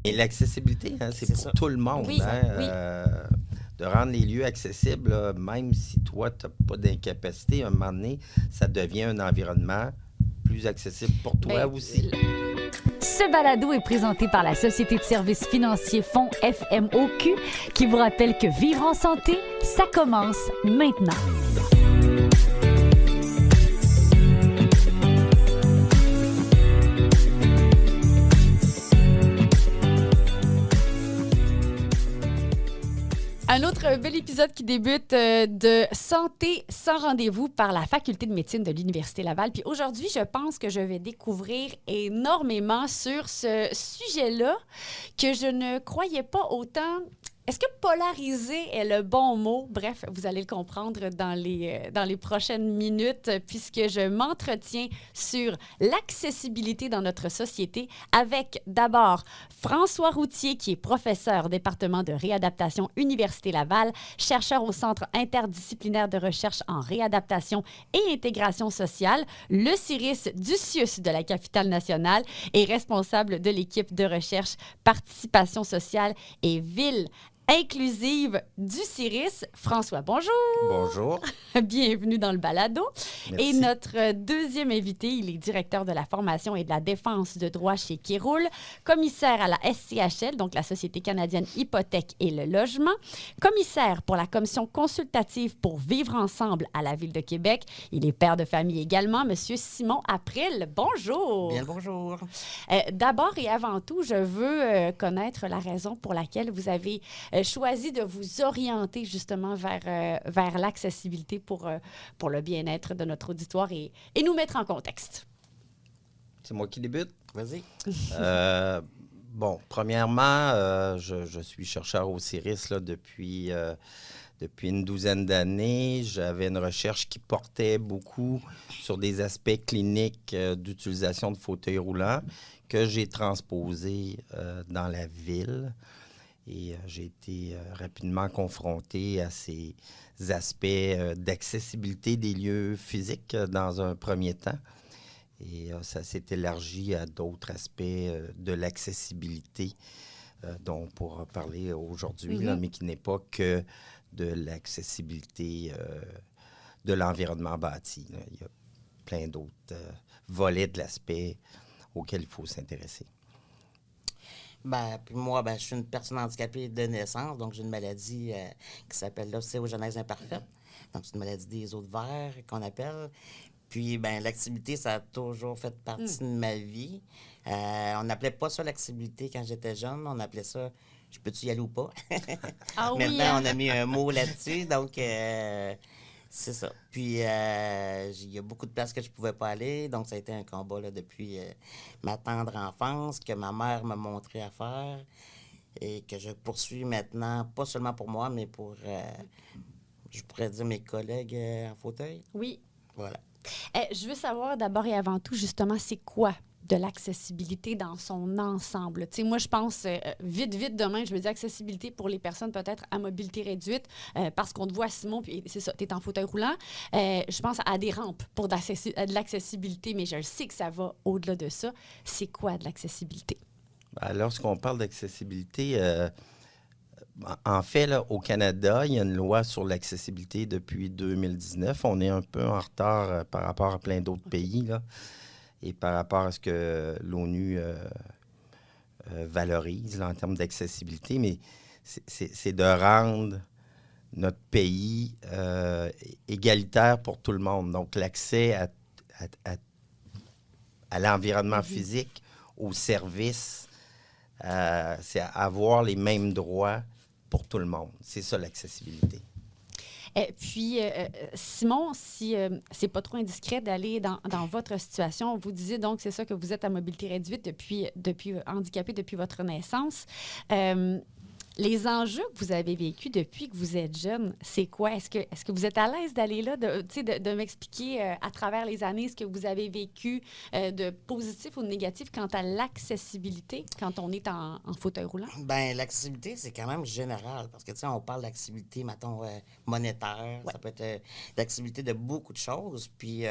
Et l'accessibilité, hein, c'est pour ça. tout le monde. Oui, Hein, oui. de rendre les lieux accessibles, là, même si toi, tu n'as pas d'incapacité, à un moment donné, ça devient un environnement plus accessible pour toi Ben, aussi. Ce balado est présenté par la Société de services financiers Fonds FMOQ qui vous rappelle que vivre en santé, ça commence maintenant. Un autre bel épisode qui débute de Santé sans rendez-vous par la Faculté de médecine de l'Université Laval. Puis aujourd'hui, je pense que je vais découvrir énormément sur ce sujet-là que je ne croyais pas autant. Est-ce que polariser est le bon mot? Bref, vous allez le comprendre dans les prochaines minutes, puisque je m'entretiens sur l'accessibilité dans notre société avec d'abord François Routier, qui est professeur au département de réadaptation Université Laval, chercheur au Centre interdisciplinaire de recherche en réadaptation et intégration sociale, le CIRIS du CIUS de la capitale nationale et responsable de l'équipe de recherche participation sociale et ville inclusive du CIRIS. François, bonjour! Bonjour. Bienvenue dans le balado. Merci. Et notre deuxième invité, il est directeur de la formation et de la défense de droit chez Kéroul, commissaire à la SCHL, donc la Société canadienne Hypothèque et le logement, commissaire pour la commission consultative pour vivre ensemble à la Ville de Québec. Il est père de famille également, Monsieur Simon April. Bonjour! Bien le bonjour. D'abord et avant tout, je veux connaître la raison pour laquelle vous avez choisi de vous orienter justement vers l'accessibilité pour le bien-être de notre auditoire et nous mettre en contexte. C'est moi qui débute. Vas-y. Bon, premièrement, je suis chercheur au CIRIS là, depuis une douzaine d'années. J'avais une recherche qui portait beaucoup sur des aspects cliniques d'utilisation de fauteuils roulants que j'ai transposés dans la ville. Et j'ai été rapidement confronté à ces aspects d'accessibilité des lieux physiques dans un premier temps. Et ça s'est élargi à d'autres aspects de l'accessibilité dont on pourra parler aujourd'hui, là, mais qui n'est pas que de l'accessibilité de l'environnement bâti. Là. Il y a plein d'autres volets de l'aspect auxquels il faut s'intéresser. Puis moi, je suis une personne handicapée de naissance, donc j'ai une maladie qui s'appelle l'ostéogenèse imparfaite. Donc, c'est une maladie des os de verre qu'on appelle. Puis, l'accessibilité, ça a toujours fait partie de ma vie. On n'appelait pas ça l'accessibilité quand j'étais jeune. On appelait ça « je peux-tu y aller ou pas? » Ah oui, Maintenant, hein? on a mis un mot là-dessus, donc c'est ça. Puis, il y a beaucoup de places que je ne pouvais pas aller, donc ça a été un combat là, depuis ma tendre enfance, que ma mère m'a montré à faire et que je poursuis maintenant, pas seulement pour moi, mais pour, je pourrais dire, mes collègues en fauteuil. Oui. Voilà. Je veux savoir d'abord et avant tout, justement, c'est quoi de l'accessibilité dans son ensemble? Tu sais, moi, je pense vite demain, je veux dire accessibilité pour les personnes peut-être à mobilité réduite, parce qu'on te voit, Simon, puis c'est ça, tu es en fauteuil roulant. Je pense à des rampes pour de l'accessibilité, mais je sais que ça va au-delà de ça. C'est quoi de l'accessibilité? Lorsqu'on parle d'accessibilité, en fait, là, au Canada, il y a une loi sur l'accessibilité depuis 2019. On est un peu en retard par rapport à plein d'autres pays, là, et par rapport à ce que l'ONU valorise là, en termes d'accessibilité. Mais c'est de rendre notre pays égalitaire pour tout le monde. Donc, l'accès à l'environnement physique, aux services, c'est avoir les mêmes droits pour tout le monde. C'est ça, l'accessibilité. Puis, Simon, si c'est pas trop indiscret d'aller dans votre situation, vous disiez donc, c'est ça que vous êtes à mobilité réduite depuis handicapé depuis votre naissance. Les enjeux que vous avez vécus depuis que vous êtes jeune, c'est quoi? Est-ce que vous êtes à l'aise d'aller là, de m'expliquer à travers les années ce que vous avez vécu de positif ou de négatif quant à l'accessibilité quand on est en fauteuil roulant? L'accessibilité, c'est quand même général parce que, tu sais, on parle d'accessibilité, mettons, monétaire. Ouais. Ça peut être d'accessibilité de beaucoup de choses. Puis,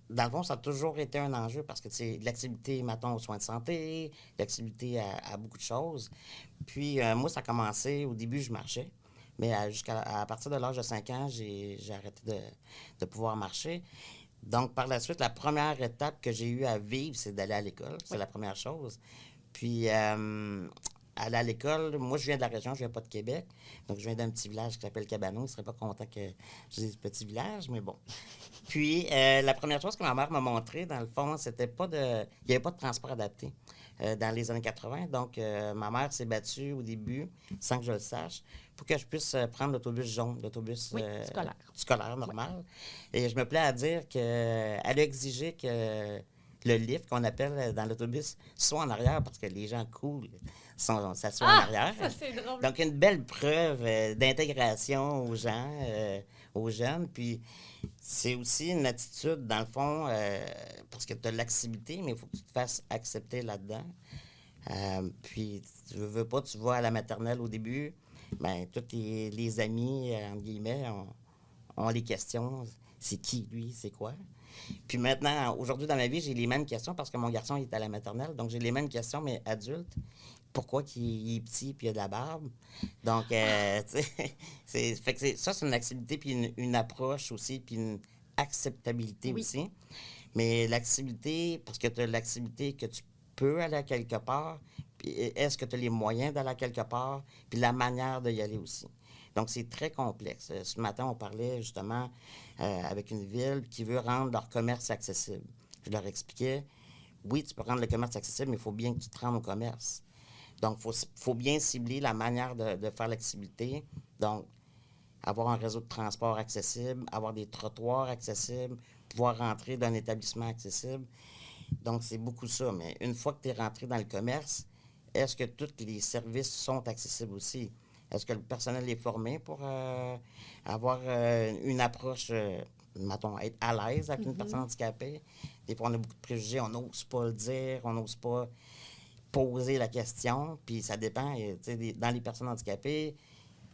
dans le fond, ça a toujours été un enjeu parce que c'est l'activité, mettons, aux soins de santé, l'activité à beaucoup de choses. Puis, moi, ça a commencé, au début, je marchais. Mais à partir de l'âge de 5 ans, j'ai arrêté de pouvoir marcher. Donc, par la suite, la première étape que j'ai eu à vivre, c'est d'aller à l'école. C'est la première chose. Puis, aller à l'école, moi, je viens de la région, je viens pas de Québec. Donc, je viens d'un petit village qui s'appelle Cabano. Il ne serait pas content que je dise petit village, mais bon. Puis, la première chose que ma mère m'a montré, dans le fond, c'était pas de... Il n'y avait pas de transport adapté dans les années 80. Donc, ma mère s'est battue au début, sans que je le sache, pour que je puisse prendre l'autobus jaune, l'autobus scolaire normal. Et je me plais à dire qu'elle a exigé que le lift qu'on appelle dans l'autobus soit en arrière parce que les gens cool s'assoient en arrière. Ça, c'est drôle. Donc, une belle preuve d'intégration aux gens, aux jeunes. Puis, c'est aussi une attitude, dans le fond, parce que tu as l'activité, mais il faut que tu te fasses accepter là-dedans. Puis, tu veux pas, tu vas à la maternelle au début, bien, tous les amis, entre guillemets, ont les questions. C'est qui, lui? C'est quoi? Puis maintenant, aujourd'hui, dans ma vie, j'ai les mêmes questions parce que mon garçon il est à la maternelle. Donc, j'ai les mêmes questions, mais adulte. Pourquoi il est petit puis il a de la barbe? Donc, tu sais, ça, c'est une activité puis une approche aussi, puis une acceptabilité aussi. Mais l'activité, parce que tu as l'activité que tu peux aller à quelque part, puis est-ce que tu as les moyens d'aller à quelque part, puis la manière d'y aller aussi. Donc, c'est très complexe. Ce matin, on parlait justement avec une ville qui veut rendre leur commerce accessible. Je leur expliquais, oui, tu peux rendre le commerce accessible, mais il faut bien que tu te rendes au commerce. Donc, il faut bien cibler la manière de faire l'activité. Donc, avoir un réseau de transport accessible, avoir des trottoirs accessibles, pouvoir rentrer dans un établissement accessible. Donc, c'est beaucoup ça. Mais une fois que tu es rentré dans le commerce, est-ce que tous les services sont accessibles aussi? Est-ce que le personnel est formé pour avoir une approche, mettons, être à l'aise avec une personne handicapée? Des fois, on a beaucoup de préjugés, on n'ose pas le dire, on n'ose pas poser la question, puis ça dépend. Dans les personnes handicapées,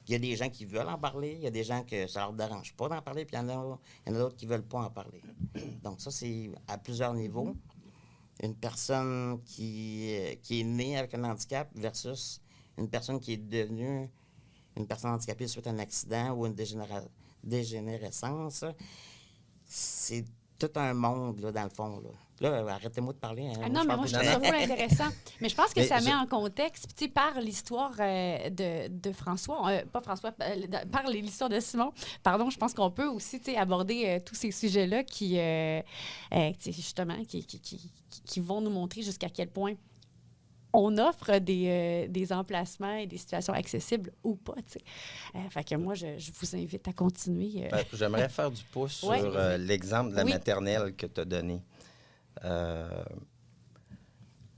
il y a des gens qui veulent en parler, il y a des gens que ça leur dérange pas d'en parler, puis il y en a d'autres qui veulent pas en parler. Donc ça, c'est à plusieurs niveaux. Une personne qui est née avec un handicap versus une personne qui est devenue une personne handicapée suite à un accident ou une dégénérescence, c'est tout un monde, là, dans le fond. Là, arrêtez-moi de parler. Hein. Non, mais moi, je trouve ça vraiment intéressant. Mais je pense que ça met en contexte, tu sais, par l'histoire de François, pas François, par l'histoire de Simon, pardon, je pense qu'on peut aussi, tu sais, aborder tous ces sujets-là qui, justement, qui vont nous montrer jusqu'à quel point on offre des emplacements et des situations accessibles ou pas, tu sais. Fait que moi, je vous invite à continuer. J'aimerais faire du pouce sur l'exemple de la maternelle que tu as donné.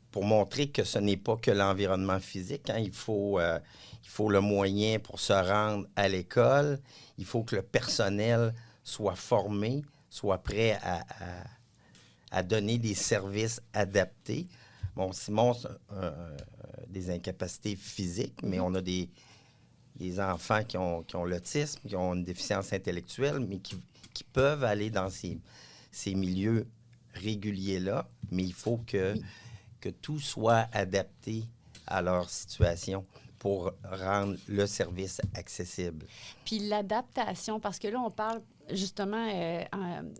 Pour montrer que ce n'est pas que l'environnement physique. Hein. Il faut le moyen pour se rendre à l'école. Il faut que le personnel soit formé, soit prêt à donner des services adaptés. Bon, Simon a des incapacités physiques, mais on a des enfants qui ont l'autisme, qui ont une déficience intellectuelle, mais qui peuvent aller dans ces milieux réguliers-là, mais il faut que tout soit adapté à leur situation pour rendre le service accessible. Puis l'adaptation, parce que là, on parle justement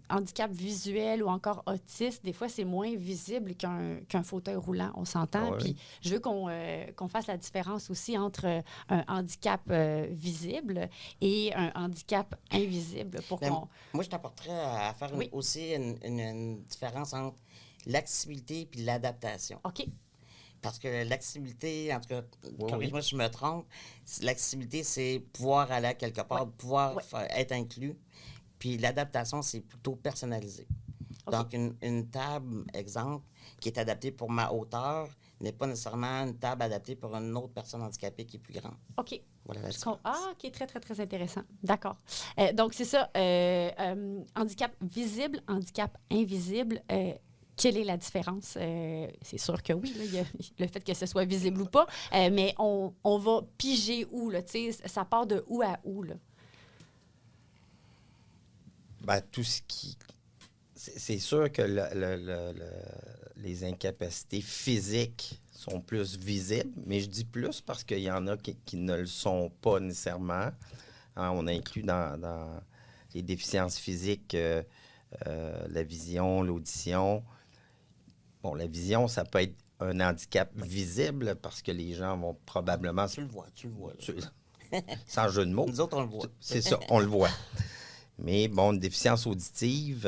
handicap visuel ou encore autiste, des fois, c'est moins visible qu'un fauteuil roulant, on s'entend. Oui. Puis je veux qu'on fasse la différence aussi entre un handicap visible et un handicap invisible. Moi, je t'apporterais à faire aussi une différence entre l'accessibilité et l'adaptation. OK. Parce que l'accessibilité, en tout cas, corrige-moi si je me trompe, l'accessibilité, c'est pouvoir aller à quelque part, pouvoir être inclus. Puis l'adaptation, c'est plutôt personnalisé. Okay. Donc, une table, exemple, qui est adaptée pour ma hauteur, n'est pas nécessairement une table adaptée pour une autre personne handicapée qui est plus grande. OK. Voilà la OK, très, très, très intéressant. D'accord. Donc, c'est ça. Handicap visible, handicap invisible. Quelle est la différence? C'est sûr que oui, là, il y a le fait que ce soit visible ou pas, mais on va piger où, là? Tu sais, ça part de où à où, là? Ben, tout ce qui C'est sûr que les incapacités physiques sont plus visibles, mais je dis plus parce qu'il y en a qui ne le sont pas nécessairement. Hein, on inclut dans les déficiences physiques la vision, l'audition. Bon, la vision, ça peut être un handicap visible parce que les gens vont probablement... Tu le vois. Sans jeu de mots. Nous autres, on le voit. C'est ça, on le voit. Mais bon, une déficience auditive,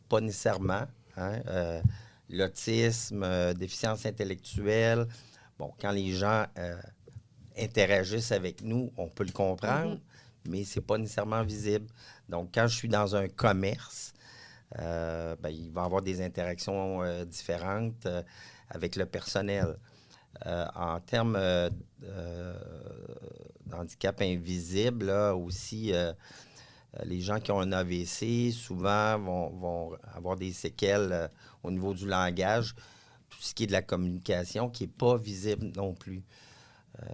pas nécessairement. Hein? L'autisme, déficience intellectuelle. Bon, quand les gens interagissent avec nous, on peut le comprendre, mais c'est pas nécessairement visible. Donc, quand je suis dans un commerce, il va y avoir des interactions différentes avec le personnel. En termes d'handicap invisible, là, aussi, les gens qui ont un AVC, souvent, vont avoir des séquelles au niveau du langage, tout ce qui est de la communication, qui n'est pas visible non plus.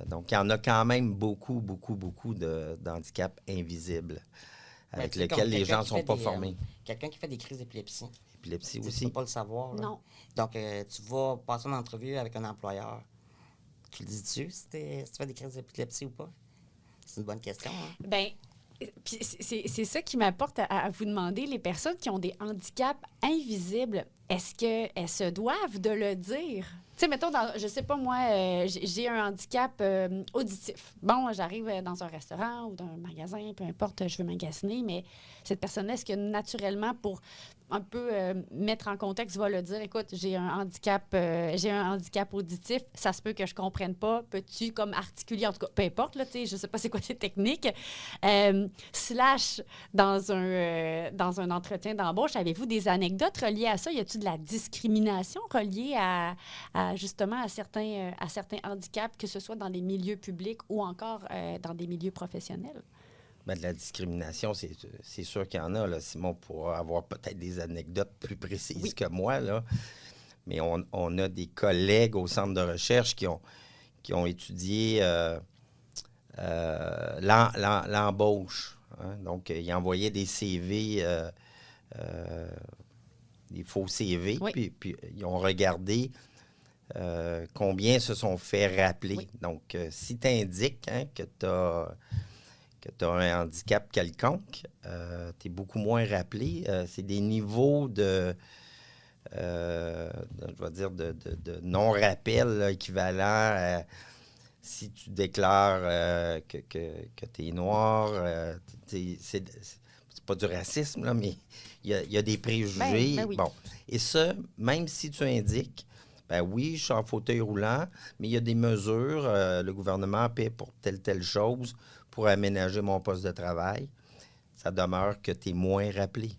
Donc, il y en a quand même beaucoup d'handicaps invisibles avec lesquels les gens ne sont pas formés. Quelqu'un qui fait des crises d'épilepsie. Épilepsie Tu aussi. ne peux pas le savoir. Là. Non. Donc, tu vas passer une entrevue avec un employeur. Tu le dis-tu si tu fais des crises d'épilepsie ou pas? C'est une bonne question. Hein? Bien, puis c'est ça qui m'apporte à vous demander, les personnes qui ont des handicaps invisibles, est-ce qu'elles se doivent de le dire? Tu sais, mettons, je sais pas moi, j'ai un handicap auditif. Bon, j'arrive dans un restaurant ou dans un magasin, peu importe, je veux magasiner, mais cette personne-là, est-ce que naturellement, pour un peu mettre en contexte, va le dire, écoute, j'ai un handicap auditif, ça se peut que je comprenne pas, peux-tu comme articuler, en tout cas, peu importe, là, tu sais, je sais pas c'est quoi ces techniques, slash dans un entretien d'embauche, avez-vous des anecdotes reliées à ça? Y a-t-il de la discrimination reliée justement à certains handicaps, que ce soit dans les milieux publics ou encore dans des milieux professionnels? Bien, de la discrimination, c'est sûr qu'il y en a. Là. Simon pourra avoir peut-être des anecdotes plus précises que moi. Là. Mais on a des collègues au centre de recherche qui ont étudié l'embauche. Hein. Donc, ils envoyaient des CV, des faux CV, puis ils ont regardé combien se sont fait rappeler. Oui. Donc, si tu indiques que tu as un handicap quelconque, tu es beaucoup moins rappelé. C'est des niveaux de non-rappel là, équivalents à si tu déclares que tu es noir. C'est pas du racisme, là, mais il y a des préjugés. Ben oui. Bon. Et ça, même si tu indiques, ben oui, je suis en fauteuil roulant, mais il y a des mesures. Le gouvernement paie pour telle chose pour aménager mon poste de travail. Ça demeure que tu es moins rappelé.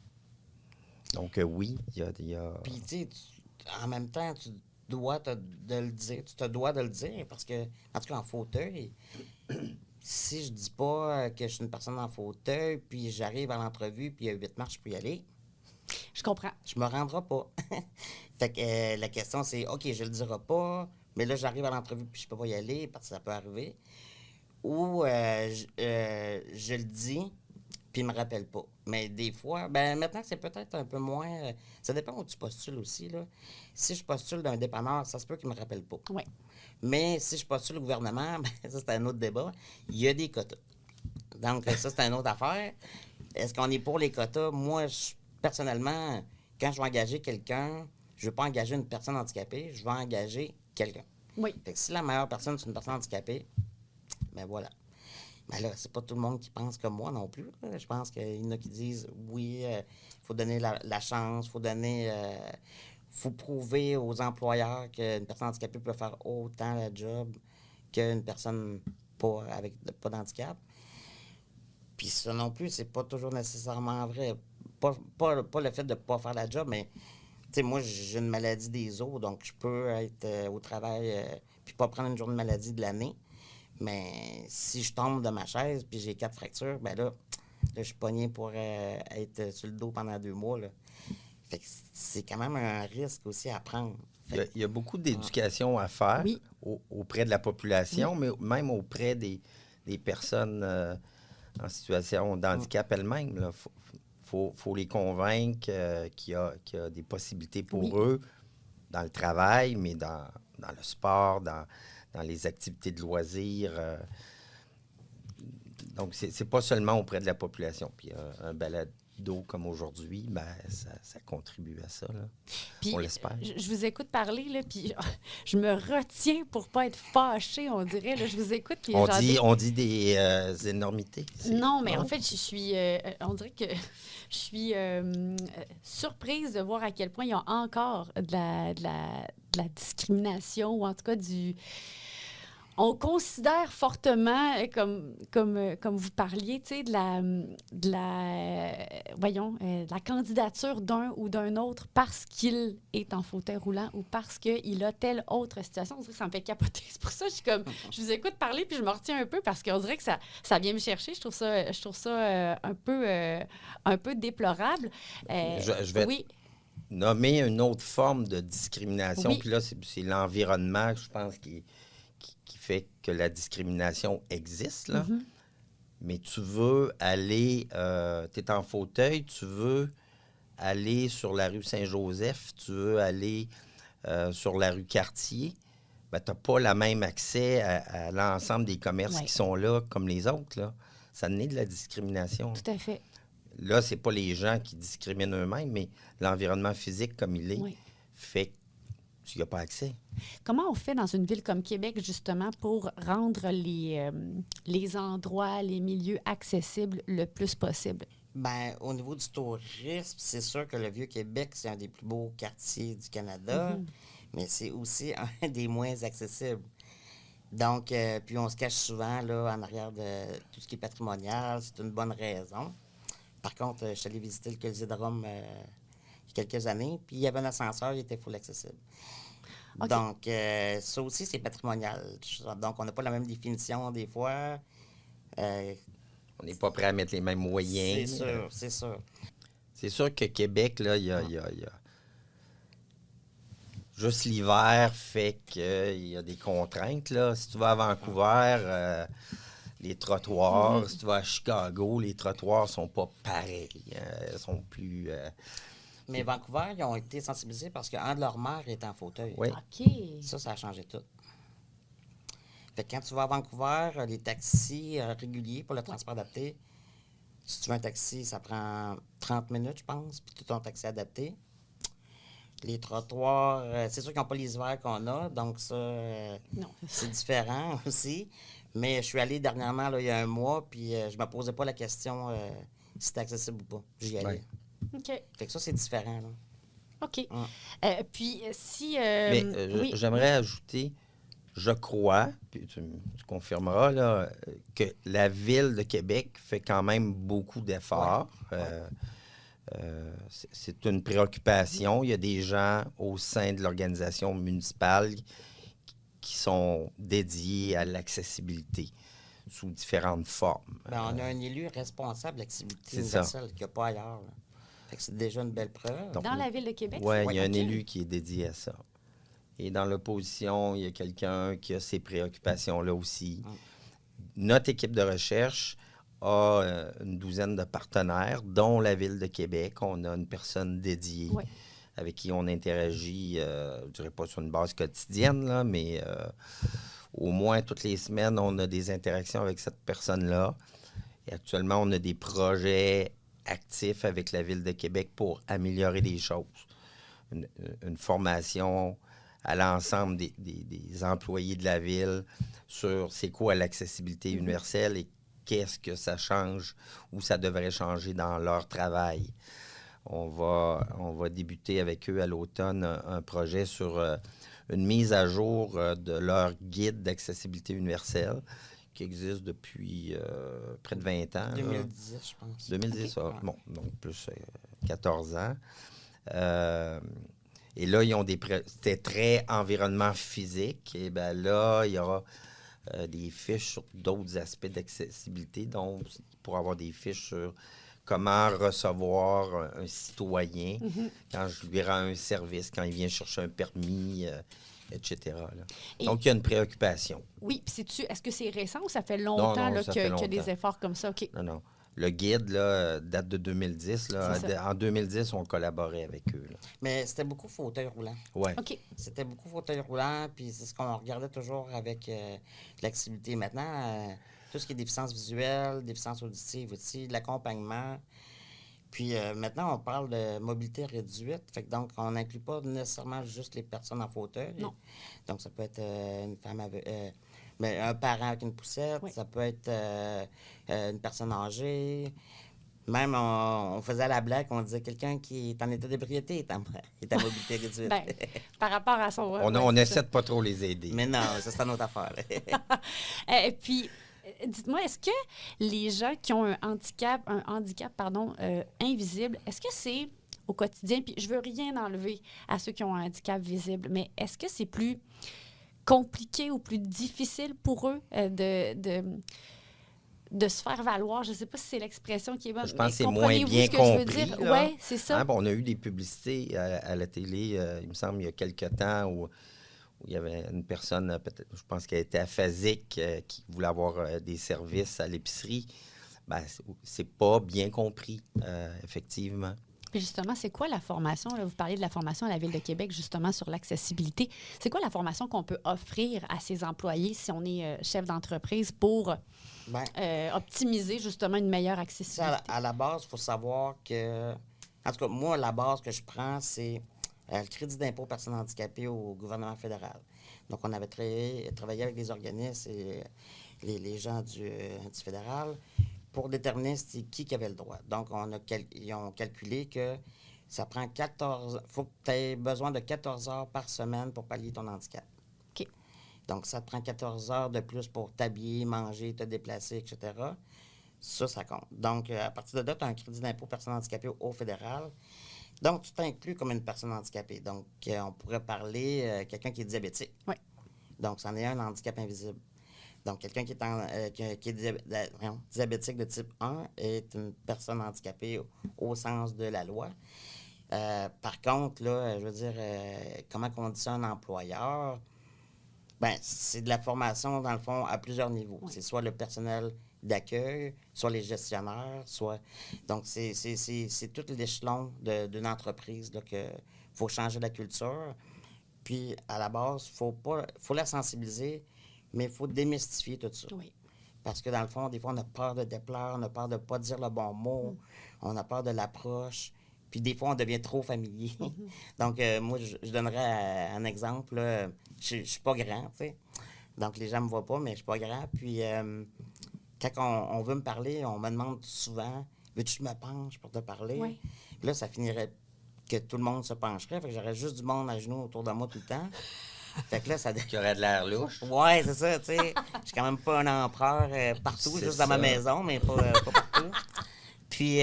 Donc, oui, il y a... Puis, tu sais, en même temps, tu de le dire. Tu te dois de le dire parce que, en tout cas, en fauteuil, si je dis pas que je suis une personne en fauteuil, puis j'arrive à l'entrevue, puis il y a 8 marches, je peux y aller, Je comprends. je me rendrai pas. Fait que la question, c'est, OK, je le dirai pas, mais là, j'arrive à l'entrevue, puis je peux pas y aller, parce que ça peut arriver. Ou je le dis, puis il me rappelle pas. Mais des fois, ben maintenant, c'est peut-être un peu moins... ça dépend où tu postules aussi, là. Si je postule d'un dépanneur, ça se peut qu'il me rappelle pas. Oui. Mais si je postule au gouvernement, ben, ça, c'est un autre débat. Il y a des quotas. Donc, ça, c'est une autre affaire. Est-ce qu'on est pour les quotas? Moi, personnellement, quand je vais engager quelqu'un, je ne veux pas engager une personne handicapée, je vais engager quelqu'un. Oui. Fait que si la meilleure personne, c'est une personne handicapée, ben voilà. Mais là, c'est pas tout le monde qui pense comme moi non plus. Là. Je pense qu'il y en a qui disent, oui, il faut donner la chance, faut prouver aux employeurs qu'une personne handicapée peut faire autant la job qu'une personne pas d'handicap. Puis ça non plus, c'est pas toujours nécessairement vrai. Pas le fait de ne pas faire la job, mais tu sais, moi, j'ai une maladie des os, donc je peux être au travail puis pas prendre une journée de maladie de l'année. Mais si je tombe de ma chaise puis j'ai 4 fractures, ben là je suis pogné pour être sur le dos pendant 2 mois. Là. Fait que c'est quand même un risque aussi à prendre. Il y a beaucoup d'éducation à faire auprès de la population, mais même auprès des personnes en situation de handicap elles-mêmes. Il faut les convaincre qu'il y a des possibilités pour Oui. eux dans le travail, mais dans le sport, dans les activités de loisirs. Donc, c'est pas seulement auprès de la population. Puis un balado comme aujourd'hui, ben, ça contribue à ça, là. Puis, On l'espère. je vous écoute parler, là, puis je me retiens pour pas être fâchée, on dirait. Là, je vous écoute, puis j'en ai- On dit des énormités. Non, mais en fait, je suis... on dirait que je suis surprise de voir à quel point il y a encore de la discrimination, ou en tout cas du... On considère fortement, comme vous parliez, tu sais, de la candidature d'un ou d'un autre parce qu'il est en fauteuil roulant ou parce qu'il a telle autre situation. On dirait que ça me fait capoter. C'est pour ça que je vous écoute parler puis je me retiens un peu parce qu'on dirait que ça vient me chercher. Je trouve ça un peu déplorable. Je vais oui. nommer une autre forme de discrimination. Oui. Puis là, c'est l'environnement, je pense, qui fait que la discrimination existe, là. Mm-hmm. Mais tu veux aller... tu es en fauteuil, tu veux aller sur la rue Saint-Joseph, tu veux aller sur la rue Cartier, ben, tu n'as pas le même accès à l'ensemble des commerces Ouais. qui sont là comme les autres, là. Ça naît de la discrimination. Tout à fait. Là, c'est pas les gens qui discriminent eux-mêmes, mais l'environnement physique comme il est Oui. fait que tu n'y as pas accès. Comment on fait dans une ville comme Québec, justement, pour rendre les endroits, les milieux accessibles le plus possible? Ben, au niveau du tourisme, c'est sûr que le Vieux-Québec, c'est un des plus beaux quartiers du Canada, mais c'est aussi un des moins accessibles. Donc, puis on se cache souvent là, en arrière de tout ce qui est patrimonial. C'est une bonne raison. Par contre, je suis allé visiter le Colisée de Rome il y a quelques années, puis il y avait un ascenseur, il était full accessible. OK. Donc, ça aussi, c'est patrimonial. Donc, on n'a pas la même définition des fois. On n'est pas prêt à mettre les mêmes C'est moyens. sûr, c'est sûr. C'est sûr que Québec, là, il y a juste l'hiver fait qu'il y a des contraintes, là. Si tu vas à Vancouver, les trottoirs, si tu vas à Chicago, les trottoirs sont pas pareils. Ils sont plus... Mais Vancouver, ils ont été sensibilisés parce qu'un de leurs maires est en fauteuil. Oui. OK. Ça a changé tout. Fait que quand tu vas à Vancouver, les taxis réguliers pour le transport adapté, si tu veux un taxi, ça prend 30 minutes, je pense, puis tout ton taxi adapté. Les trottoirs, c'est sûr qu'ils n'ont pas les hivers qu'on a, donc ça, Non. c'est différent aussi. Mais je suis allé dernièrement, là, il y a un mois, puis je me posais pas la question si c'était accessible ou pas. J'y allais. Ouais. OK. Fait que ça, c'est différent, là. OK. Puis, si... Mais oui. j'aimerais ajouter, je crois, puis tu confirmeras, là, que la Ville de Québec fait quand même beaucoup d'efforts. C'est une préoccupation. Il y a des gens au sein de l'organisation municipale qui sont dédiés à l'accessibilité sous différentes formes. Ben, on a un élu responsable de l'accessibilité C'est ça. universelle qu'il n'y a pas ailleurs, là. Fait que c'est déjà une belle preuve. Donc, Dans la ville de Québec? Oui, il y a un OK. élu qui est dédié à ça. Et dans l'opposition, il y a quelqu'un qui a ces préoccupations-là aussi. Notre équipe de recherche a une douzaine de partenaires, dont la Ville de Québec. On a une personne dédiée Ouais. avec qui on interagit, je ne dirais pas sur une base quotidienne, là, mais au moins toutes les semaines, on a des interactions avec cette personne-là. Et actuellement, on a des projets actifs avec la Ville de Québec pour améliorer les choses. Une formation à l'ensemble des employés de la Ville sur c'est quoi l'accessibilité universelle et qu'est-ce que ça change ou ça devrait changer dans leur travail. On va débuter avec eux à l'automne un projet sur une mise à jour de leur guide d'accessibilité universelle qui existe depuis près de 20 ans. 2010, je pense. 2010, OK. bon, donc plus 14 ans. Et là, ils ont c'était très environnement physique. Et bien là, il y aura des fiches sur d'autres aspects d'accessibilité, donc pour avoir des fiches sur comment recevoir un citoyen quand je lui rends un service, quand il vient chercher un permis, etc. là. Et- Donc, il y a une préoccupation. Oui, puis est-ce que c'est récent ou ça fait longtemps Non, là, ça qu'il fait y a des longtemps. efforts comme ça? OK. Non. le guide là, date de 2010. Là. C'est ça. En 2010, on collaborait avec eux. Là. Mais c'était beaucoup fauteuil roulant. Ouais. OK. C'était beaucoup fauteuil roulant, puis c'est ce qu'on regardait toujours avec l'accessibilité. Maintenant, tout ce qui est déficience visuelle, déficience auditive aussi, de l'accompagnement. Puis maintenant, on parle de mobilité réduite. Fait que donc, on n'inclut pas nécessairement juste les personnes en fauteuil. Non. Donc, ça peut être une femme avec... mais un parent avec une poussette, Oui. ça peut être une personne âgée. Même, on faisait la blague, on disait quelqu'un qui est en état d'ébriété est en mobilité réduite. Ben, par rapport à son... On essaie de pas trop les aider. Mais non, ça, c'est une autre affaire. Et puis, dites-moi, est-ce que les gens qui ont un handicap invisible, est-ce que c'est au quotidien, puis je veux rien enlever à ceux qui ont un handicap visible, mais est-ce que c'est plus compliqué ou plus difficile pour eux de se faire valoir? Je ne sais pas si c'est l'expression qui est bonne. Je pense que c'est mais moins comprenez-vous bien ce que je veux compris. dire? là. Oui, c'est ça. Hein, bon, on a eu des publicités à la télé, il me semble, il y a quelque temps, où il y avait une personne, peut-être, je pense qu'elle était aphasique, qui voulait avoir des services à l'épicerie. Ben, c'est pas bien compris, effectivement. Puis justement, c'est quoi la formation? Là, vous parlez de la formation à la Ville de Québec, justement, sur l'accessibilité. C'est quoi la formation qu'on peut offrir à ses employés si on est chef d'entreprise pour optimiser, justement, une meilleure accessibilité? À la base, il faut savoir que... En tout cas, moi, la base que je prends, c'est le crédit d'impôt aux personnes handicapées au gouvernement fédéral. Donc, on avait travaillé avec les organismes et les gens du fédéral pour déterminer qui avait le droit. Donc, ils ont calculé que ça prend 14... Il faut que tu aies besoin de 14 heures par semaine pour pallier ton handicap. OK. Donc, ça te prend 14 heures de plus pour t'habiller, manger, te déplacer, etc. Ça compte. Donc, à partir de là, tu as un crédit d'impôt personnes handicapées au fédéral. Donc, tu t'inclus comme une personne handicapée. Donc, on pourrait parler quelqu'un qui est diabétique. Oui. Donc, c'en est un handicap invisible. Donc, quelqu'un qui est diabétique de type 1 est une personne handicapée au sens de la loi. Par contre, là, je veux dire, comment on dit ça un employeur? Bien, c'est de la formation, dans le fond, à plusieurs niveaux. Oui. C'est soit le personnel d'accueil, soit les gestionnaires, soit... Donc, c'est tout l'échelon d'une entreprise qu'il faut changer la culture. Puis, à la base, faut la sensibiliser, mais il faut démystifier tout ça. Oui. Parce que, dans le fond, des fois, on a peur de déplaire, on a peur de ne pas dire le bon mot, on a peur de l'approche. Puis, des fois, on devient trop familier. Donc, moi, je donnerais un exemple. Là. Je suis pas grand, tu sais. Donc, les gens me voient pas, mais je suis pas grand. Puis, quand on veut me parler, on me demande souvent « Veux-tu que je me penche pour te parler? Oui. » Là, ça finirait que tout le monde se pencherait. Fait que j'aurais juste du monde à genoux autour de moi tout le temps. Fait que là, ça... Qui aurait de l'air louche. Ouais, c'est ça, tu sais. Je suis quand même pas un empereur partout, C'est juste ça. dans ma maison, mais pas partout. Puis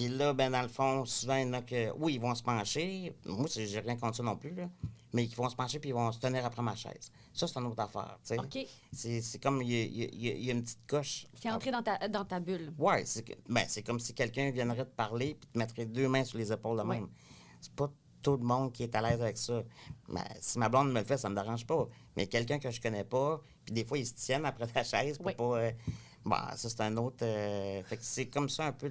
là, ben dans le fond, souvent, il y en a que... Oui, ils vont se pencher. Moi, j'ai rien contre ça non plus, là. Mais ils vont se pencher puis ils vont se tenir après ma chaise. Ça, c'est une autre affaire, tu sais. OK. C'est comme... Il y a une petite coche. C'est entré dans ta bulle. Oui, c'est comme si quelqu'un viendrait te parler puis te mettrait 2 mains sur les épaules de même. C'est pas tout le monde qui est à l'aise avec ça. Mais si ma blonde me le fait, ça me dérange pas. Mais quelqu'un que je connais pas, puis des fois, ils se tiennent après ta chaise pour pas... ça, c'est un autre... fait que c'est comme ça un peu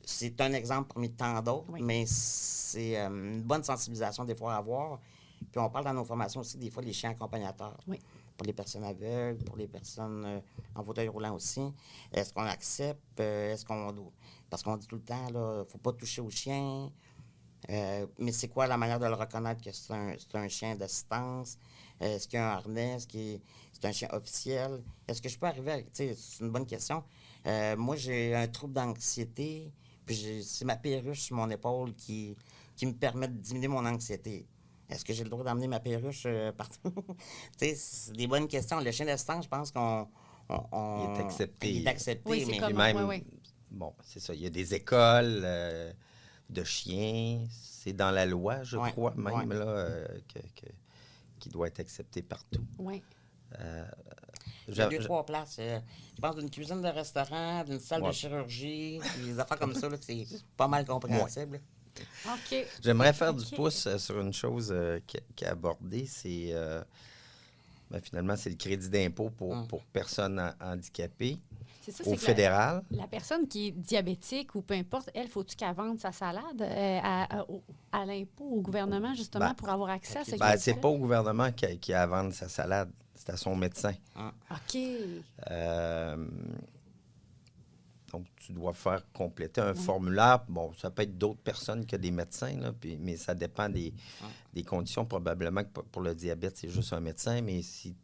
c'est un exemple parmi tant d'autres, mais c'est une bonne sensibilisation des fois à avoir. Puis on parle dans nos formations aussi des fois des chiens accompagnateurs. Oui. Pour les personnes aveugles, pour les personnes en fauteuil roulant aussi. Est-ce qu'on accepte? Parce qu'on dit tout le temps, là, faut pas toucher au chien. Mais c'est quoi la manière de le reconnaître que c'est un chien d'assistance? Est-ce qu'il y a un harnais? Est-ce que c'est un chien officiel? Est-ce que je peux arriver avec... C'est une bonne question. Moi, j'ai un trouble d'anxiété, puis c'est ma perruche sur mon épaule qui me permet de diminuer mon anxiété. Est-ce que j'ai le droit d'emmener ma perruche partout? C'est des bonnes questions. Le chien d'assistance, je pense qu'on... Il est accepté. Il est accepté, Oui, c'est mais... comme- Même, ouais. bon, c'est ça. Il y a des écoles de chiens. C'est dans la loi, je crois, même, là, qui doit être accepté partout. Oui. Il y a 2-3 places. Je pense d'une cuisine de restaurant, d'une salle de chirurgie, des affaires comme ça, là, c'est pas mal compréhensible. OK. J'aimerais faire du OK. pouce sur une chose qui est abordée, c'est... Ben, finalement, c'est le crédit d'impôt pour personnes handicapées C'est ça, au c'est que fédéral. la personne qui est diabétique ou peu importe, elle, faut-tu qu'elle vende sa salade à l'impôt, au gouvernement, justement, Ben, pour avoir accès à ce Ben, crédit-là? c'est pas au gouvernement qui a à vendre sa salade, c'est à son médecin. OK. Donc, tu dois faire compléter un formulaire. Bon, ça peut être d'autres personnes que des médecins, là, mais ça dépend des conditions. Probablement que pour le diabète, c'est juste un médecin, mais si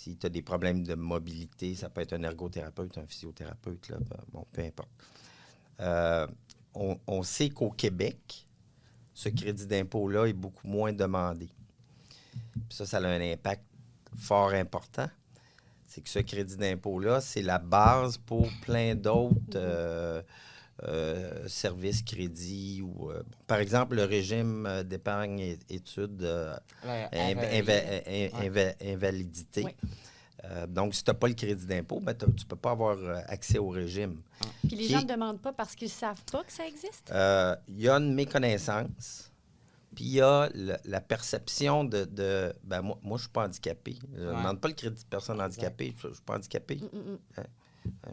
tu as des problèmes de mobilité, ça peut être un ergothérapeute, un physiothérapeute, là, bon, peu importe. On sait qu'au Québec, ce crédit d'impôt-là est beaucoup moins demandé. Puis ça a un impact fort important. C'est que ce crédit d'impôt-là, c'est la base pour plein d'autres services, crédits. Par exemple, le régime d'épargne et études invalidité. Oui. Donc, si tu n'as pas le crédit d'impôt, ben, tu ne peux pas avoir accès au régime. Puis les gens ne demandent pas parce qu'ils ne savent pas que ça existe? Il y a une méconnaissance. Puis il y a la perception de ben moi, je ne suis pas handicapé. Je ne demande pas le crédit de personne handicapée. Je ne suis pas handicapé. Hein?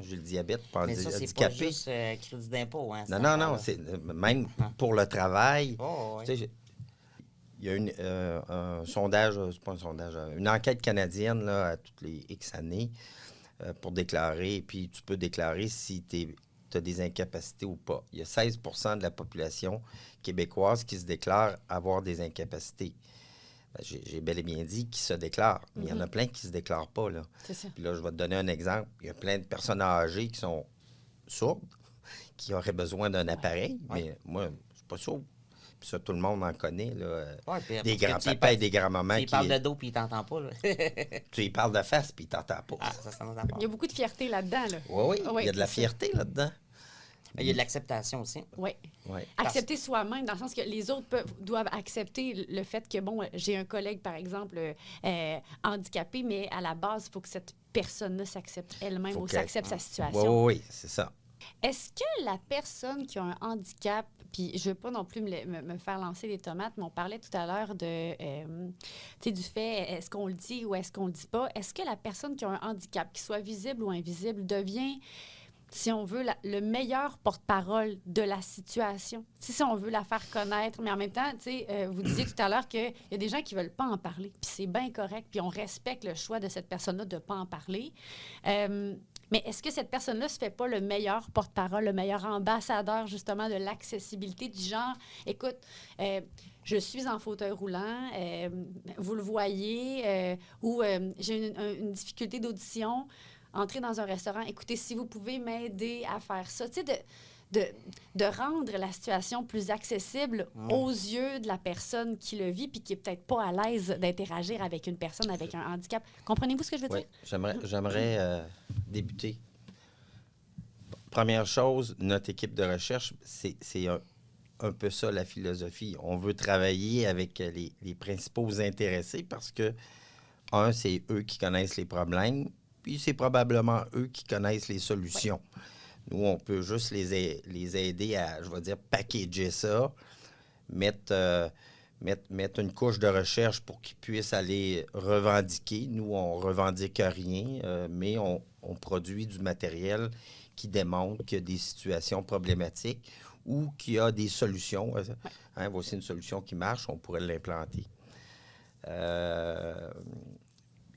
J'ai le diabète, pas Mais ça, handicapé. c'est pas juste crédit d'impôt. Hein, Non. C'est, même pour le travail. Oh, oui. Tu sais, il y a un sondage, c'est pas un sondage, une enquête canadienne là, à toutes les X années pour déclarer. Puis tu peux déclarer si tu as des incapacités ou pas. Il y a 16 % de la population québécoise qui se déclare avoir des incapacités. Ben, j'ai bel et bien dit qui se déclarent, mais il y en a plein qui ne se déclarent pas. Là. C'est ça. Puis là, je vais te donner un exemple. Il y a plein de personnes âgées qui sont sourdes, qui auraient besoin d'un appareil, mais moi, je ne suis pas sourd. Puis ça, tout le monde en connaît. Là. Ouais, des grands-papas et des grands-mamans qui... parlent de dos puis ils t'entendent pas. Là. Tu y parles de face puis ils t'entendent pas. Ah, ça n'entend pas. Il y a beaucoup de fierté là-dedans. Là. Oui, il y a de la c'est ça. fierté là-dedans. Il y a de l'acceptation aussi. Oui. Ouais. Accepter soi-même, dans le sens que les autres doivent accepter le fait que, bon, j'ai un collègue, par exemple, handicapé, mais à la base, il faut que cette personne-là s'accepte elle-même ou s'accepte sa situation. Oui, c'est ça. Est-ce que la personne qui a un handicap, puis je ne veux pas non plus me faire lancer des tomates, mais on parlait tout à l'heure du fait, est-ce qu'on le dit ou est-ce qu'on le dit pas? Est-ce que la personne qui a un handicap, qu'il soit visible ou invisible, devient, si on veut, le meilleur porte-parole de la situation? Si on veut la faire connaître, mais en même temps, vous disiez tout à l'heure qu'il y a des gens qui ne veulent pas en parler, puis c'est bien correct, puis on respecte le choix de cette personne-là de ne pas en parler. Mais est-ce que cette personne-là ne se fait pas le meilleur porte-parole, le meilleur ambassadeur, justement, de l'accessibilité du genre, écoute, je suis en fauteuil roulant, vous le voyez, ou j'ai une difficulté d'audition, entrez dans un restaurant, écoutez, si vous pouvez m'aider à faire ça, tu sais, de rendre la situation plus accessible aux yeux de la personne qui le vit puis qui est peut-être pas à l'aise d'interagir avec une personne avec un handicap. Comprenez-vous ce que je veux dire? Oui, j'aimerais débuter. Première chose, notre équipe de recherche, c'est un peu ça la philosophie. On veut travailler avec les principaux intéressés parce que, c'est eux qui connaissent les problèmes, puis c'est probablement eux qui connaissent les solutions. Oui. Nous, on peut juste les aider à, je vais dire, packager ça, mettre une couche de recherche pour qu'ils puissent aller revendiquer. Nous, on ne revendique rien, mais on produit du matériel qui démontre qu'il y a des situations problématiques ou qu'il y a des solutions. Voici une solution qui marche, on pourrait l'implanter.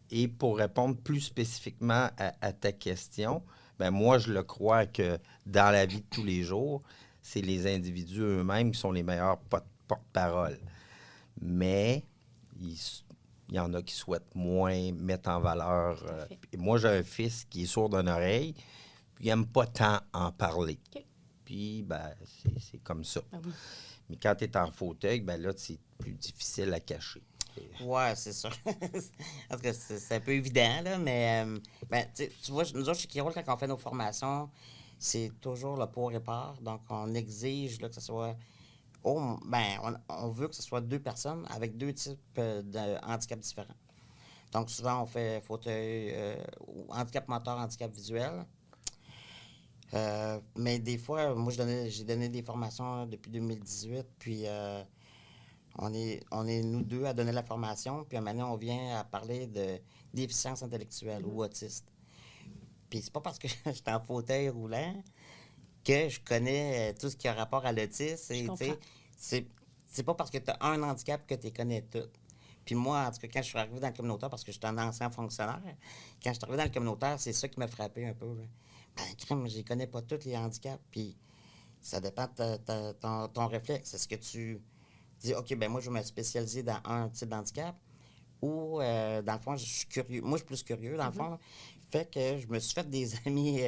Et pour répondre plus spécifiquement à ta question, ben moi, je le crois que dans la vie de tous les jours, c'est les individus eux-mêmes qui sont les meilleurs porte-parole. Mais il y en a qui souhaitent moins mettre en valeur. Moi, j'ai un fils qui est sourd d'une oreille, puis il n'aime pas tant en parler. Okay. Puis, ben, c'est comme ça. Ah oui. Mais quand tu es en fauteuil, ben là, c'est plus difficile à cacher. Oui, c'est sûr. Parce que c'est un peu évident, là, mais tu vois, nous autres, chez Kirol, quand on fait nos formations, c'est toujours le pour et part. Donc, on exige là, que ce soit... on veut que ce soit 2 personnes avec 2 types de handicaps différents. Donc, souvent, on fait fauteuil, handicap moteur, handicap visuel. Mais des fois, moi, j'ai donné des formations depuis 2018, puis... On est nous deux à donner la formation, puis maintenant, on vient à parler de déficience intellectuelle ou autiste. Puis c'est pas parce que je suis en fauteuil roulant que je connais tout ce qui a rapport à l'autisme. Et, tu sais, c'est pas parce que tu as un handicap que tu les connais tous. Puis moi, en tout cas, quand je suis arrivé dans le communautaire, parce que j'étais un ancien fonctionnaire, quand je suis arrivé dans le communautaire, c'est ça qui m'a frappé un peu. Là. Ben, crime, je les connais pas tous, les handicaps. Puis ça dépend de ton réflexe. Est-ce que tu dis, OK, ben moi, je vais me spécialiser dans un type d'handicap ou, dans le fond, je suis curieux. Moi, je suis plus curieux, dans le fond. Fait que je me suis fait des amis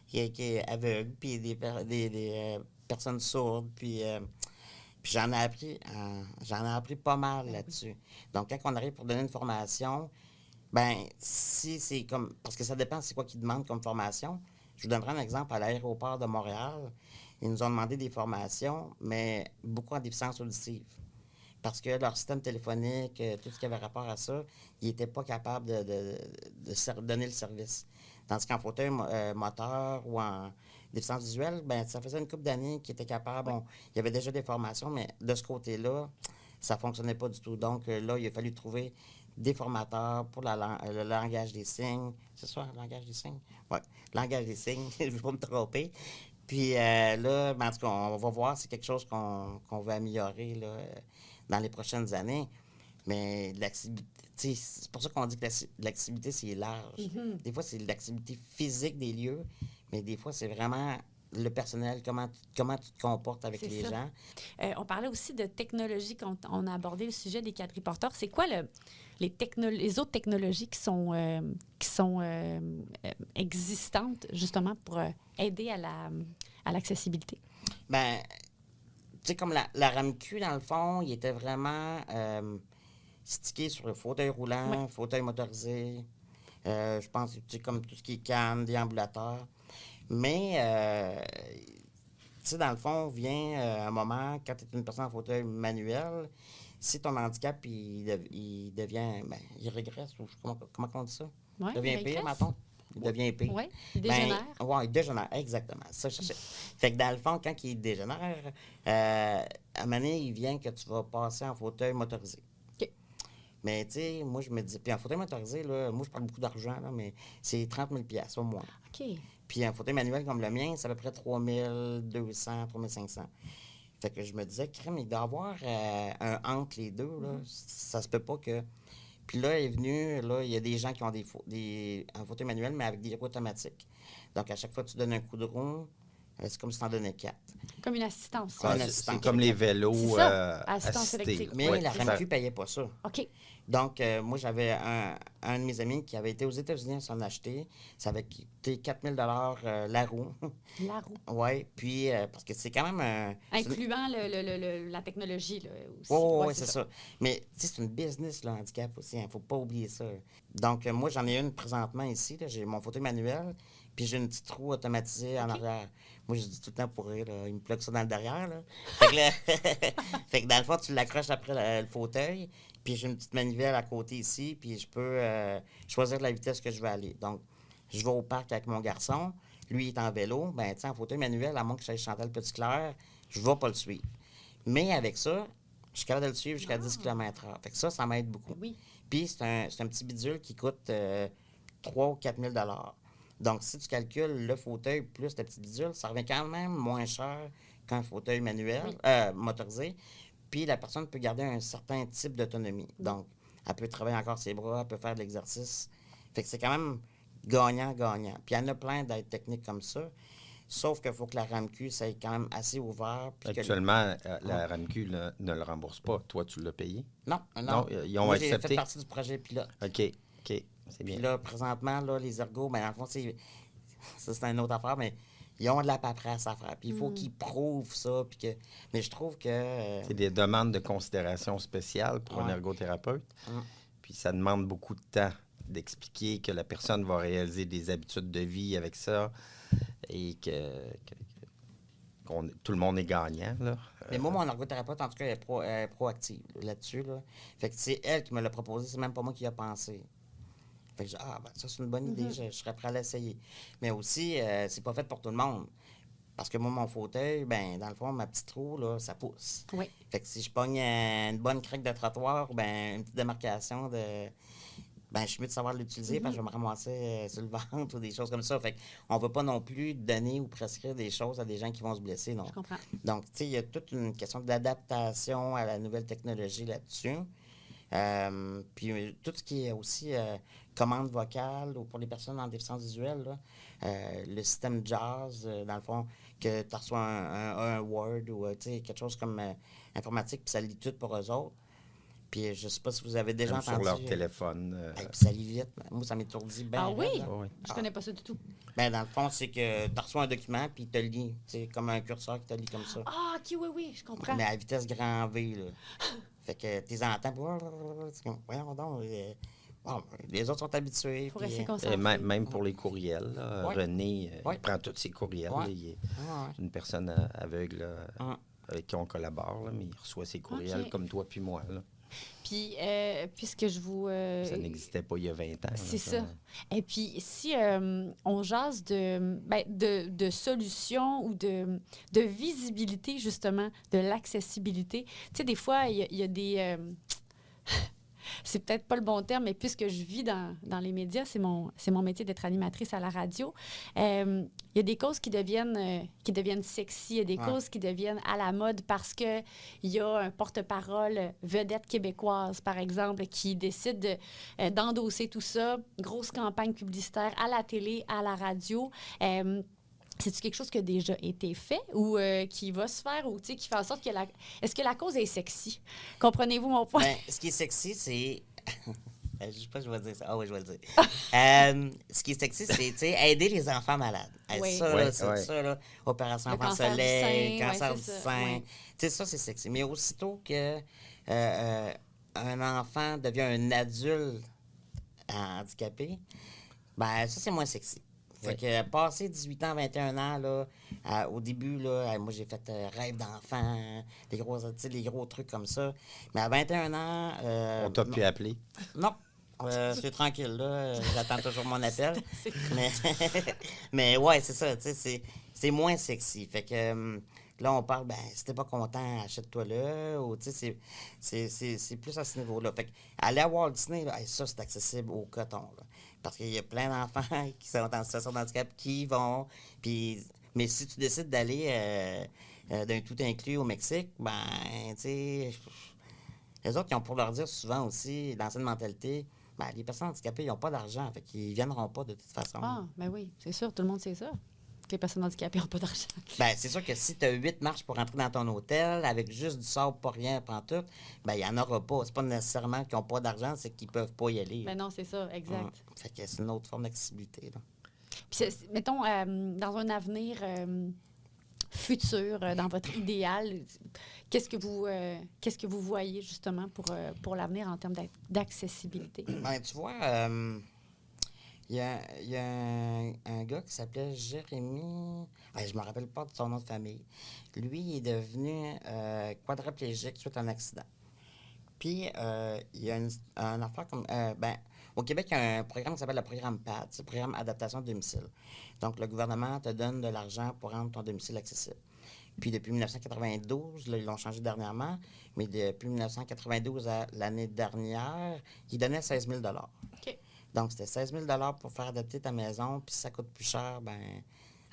qui aveugles, puis des personnes sourdes, puis j'en ai appris pas mal là-dessus. Donc, quand on arrive pour donner une formation, ben si c'est comme... Parce que ça dépend c'est quoi qu'ils demandent comme formation. Je vous donnerai un exemple à l'aéroport de Montréal. Ils nous ont demandé des formations, mais beaucoup en déficience auditive. Parce que leur système téléphonique, tout ce qui avait rapport à ça, ils n'étaient pas capables de donner le service. Tandis qu'en fauteuil moteur ou en déficience visuelle, ben ça faisait une couple d'années qu'ils étaient capables. Bon, il y avait déjà des formations, mais de ce côté-là, ça ne fonctionnait pas du tout. Donc là, il a fallu trouver des formateurs pour le langage des signes. C'est ça, le langage des signes? Oui, langage des signes, je ne vais pas me tromper. Puis là, ben, en tout cas, on va voir, c'est quelque chose qu'on veut améliorer là, dans les prochaines années. Mais l'activité, c'est pour ça qu'on dit que l'activité, c'est large. Des fois, c'est l'activité physique des lieux, mais des fois, c'est vraiment le personnel, comment tu te comportes avec les gens. On parlait aussi de technologie quand on a abordé le sujet des quadriporteurs. C'est quoi les autres technologies qui sont existantes, justement, pour aider à l'accessibilité? Bien, tu sais, comme la RAMQ, dans le fond, il était vraiment stické sur le fauteuil roulant, fauteuil motorisé. Je pense, tu sais, comme tout ce qui est canne, déambulateur. Mais, tu sais, dans le fond, vient un moment, quand tu es une personne en fauteuil manuel, si ton handicap, il devient, ben, il régresse, ou comment on dit ça? Ouais, il devient pire, mettons. Il devient pire. Oui, il dégénère. Oui, il dégénère, exactement. Ça, je cherchais. Fait que dans le fond, quand il dégénère, à un moment donné, il vient que tu vas passer en fauteuil motorisé. OK. Mais, tu sais, moi, je me dis, puis en fauteuil motorisé, là, moi, je parle beaucoup d'argent, là, mais c'est 30 000 au moins. OK. Puis un fauteuil manuel comme le mien, c'est à peu près 3 200, 3 500. Fait que je me disais, crème, il doit y avoir un entre les deux, là. Ça se peut pas que... Puis là, est venu, là, il y a des gens qui ont un fauteuil manuel, mais avec des roues automatiques. Donc, à chaque fois que tu donnes un coup de roue, c'est comme si tu en donnais 4. Comme une assistance. C'est comme les vélos assistance assistés. électrique. Mais la RAMQ ne payait pas ça. OK. Donc, moi, j'avais un de mes amis qui avait été aux États-Unis à s'en acheter. Ça avait coûté 4 000 la roue. La roue. Oui, puis parce que c'est quand même Incluant la technologie, là, aussi. Oui, c'est ça. Mais, tu sais, c'est une business, le handicap aussi. Il ne faut pas oublier ça. Donc, moi, j'en ai une présentement ici. Là. J'ai mon fauteuil manuel, puis j'ai une petite roue automatisée en arrière. Moi, je dis tout le temps pour rire, là, il me plug ça dans le derrière. Là. Fait que dans le fond, tu l'accroches après le fauteuil. Puis j'ai une petite manivelle à côté ici, puis je peux choisir la vitesse que je veux aller. Donc, je vais au parc avec mon garçon. Lui, il est en vélo. Ben, tu sais, en fauteuil manuel, à moins que j'aille Chantal Petitclerc, je ne vais pas le suivre. Mais avec ça, je suis capable de le suivre jusqu'à 10 km/h. Fait que ça m'aide beaucoup. Oui. Puis c'est un petit bidule qui coûte 3 ou 4 000 $. Donc, si tu calcules le fauteuil plus le petit bidule, ça revient quand même moins cher qu'un fauteuil manuel, motorisé. Puis la personne peut garder un certain type d'autonomie. Donc, elle peut travailler encore ses bras, elle peut faire de l'exercice. Fait que c'est quand même gagnant-gagnant. Puis il y en a plein d'aides techniques comme ça. Sauf qu'il faut que la RAMQ, ça est quand même assez ouvert. Actuellement, la RAMQ ne le rembourse pas. Toi, tu l'as payé? Non. Ils ont Moi, accepté? j'ai fait partie du projet pilote. OK. C'est bien. Puis là, présentement, là, les ergots, ben, dans le fond, c'est une autre affaire, mais ils ont de la paperasse à faire. Puis il faut qu'ils prouvent ça. Mais je trouve que... c'est des demandes de considération spéciale pour un ergothérapeute. Puis ça demande beaucoup de temps d'expliquer que la personne va réaliser des habitudes de vie avec ça et que tout le monde est gagnant. Là. Mais moi, mon ergothérapeute, en tout cas, elle est proactive là-dessus. Là. Fait que c'est elle qui me l'a proposé, c'est même pas moi qui ai pensé. Fait que ça, c'est une bonne idée, je serais prêt à l'essayer. Mais aussi, c'est pas fait pour tout le monde. Parce que moi, mon fauteuil, ben dans le fond, ma petite roue, là, ça pousse. Oui. Fait que si je pogne une bonne craque de trottoir, ben une petite démarcation de... Ben, je suis mieux de savoir l'utiliser parce que je vais me ramasser sur le ventre ou des choses comme ça. Fait qu'on ne veut pas non plus donner ou prescrire des choses à des gens qui vont se blesser, non. Je comprends. Donc, tu sais, il y a toute une question d'adaptation à la nouvelle technologie là-dessus. Puis tout ce qui est aussi commande vocale ou pour les personnes en déficience visuelle, là, le système JAWS, dans le fond, que tu reçois un Word ou tu sais, quelque chose comme informatique, puis ça lit tout pour eux autres. Puis je sais pas si vous avez déjà Comme entendu... sur leur téléphone. Puis ça lit vite. Moi, ça m'étourdit bien. Ah oui? raide, là. Oui. Je connais pas ça du tout. Ben, dans le fond, c'est que tu reçois un document, puis il te lit. C'est comme un curseur qui te lit comme ça. Ah, OK, oui, je comprends. Mais à vitesse grand V, là. Fait que tes entends, c'est comme, voyons donc. Bon, les autres sont habitués. Faut puis, rester Et concentré. même pour les courriels, là, Ouais. René, Ouais. il prend tous ses courriels. Ouais. Là, il est ouais. une personne aveugle avec qui on collabore, là, mais il reçoit ses courriels OK. comme toi puis moi. Là. Puis, puisque je vous... Ça n'existait pas il y a 20 ans. C'est là, ça. Et puis, si on jase de solutions ou de visibilité, justement, de l'accessibilité, tu sais, des fois, il y a des... c'est peut-être pas le bon terme, mais puisque je vis dans les médias, c'est mon métier d'être animatrice à la radio, il y a des causes qui deviennent sexy, il y a des causes qui deviennent à la mode parce qu'il y a un porte-parole vedette québécoise, par exemple, qui décide d'endosser tout ça, grosse campagne publicitaire à la télé, à la radio. C'est-tu quelque chose qui a déjà été fait ou qui va se faire ou qui fait en sorte que est-ce que la cause est sexy? Comprenez-vous mon point? Ben, ce qui est sexy, c'est... je sais pas si je vais dire ça. Ah oui, je vais le dire. Ce qui est sexy, c'est tu sais, aider les enfants malades. Oui. Ça, Ouais, là, c'est ouais. ça, là, opération Le enfant cancer du soleil, sein, cancer ouais, du c'est ça, sein. ouais. Tu sais, ça, c'est sexy. Mais aussitôt que un enfant devient un adulte handicapé, ben ça, c'est moins sexy. Fait que passé 18 ans, 21 ans, là, au début, là, moi, j'ai fait rêve d'enfant, les gros trucs comme ça. Mais à 21 ans... On t'a pu appeler. Non. C'est tranquille, là. J'attends toujours mon appel. Mais ouais, c'est ça, tu sais, c'est moins sexy. Fait que là, on parle, ben, si t'es pas content, achète-toi là. Ou, tu sais, c'est plus à ce niveau-là. Fait que aller à Walt Disney, là, ça, c'est accessible au coton, là. Parce qu'il y a plein d'enfants qui sont en situation de handicap qui vont. Puis, mais si tu décides d'aller d'un tout inclus au Mexique, ben, tu sais, les autres, qui ont pour leur dire souvent aussi, dans cette mentalité, ben, les personnes handicapées, ils n'ont pas d'argent, fait qu'ils ne viendront pas de toute façon. Ah, ben oui, c'est sûr, tout le monde sait ça. Que les personnes handicapées n'ont pas d'argent. Ben, c'est sûr que si tu as 8 marches pour entrer dans ton hôtel, avec juste du sable, pas rien, pantoute, ben, il n'y en aura pas. C'est pas nécessairement qu'ils n'ont pas d'argent, c'est qu'ils peuvent pas y aller. Ben non, c'est ça, exact. Ouais. Fait que c'est une autre forme d'accessibilité, là. Puis, mettons, dans un avenir futur, dans votre idéal, qu'est-ce que vous voyez justement pour l'avenir en termes d'accessibilité? Ben, tu vois, il y a un gars qui s'appelait Jérémy. Je me rappelle pas de son nom de famille. Lui, il est devenu quadraplégique suite à un accident. Puis, il y a une affaire comme... au Québec, il y a un programme qui s'appelle le programme PAD, c'est le programme Adaptation de domicile. Donc, le gouvernement te donne de l'argent pour rendre ton domicile accessible. Puis, depuis 1992, là, ils l'ont changé dernièrement, mais depuis 1992 à l'année dernière, ils donnaient 16 000 OK. Donc, c'était 16 000 pour faire adapter ta maison, puis si ça coûte plus cher, ben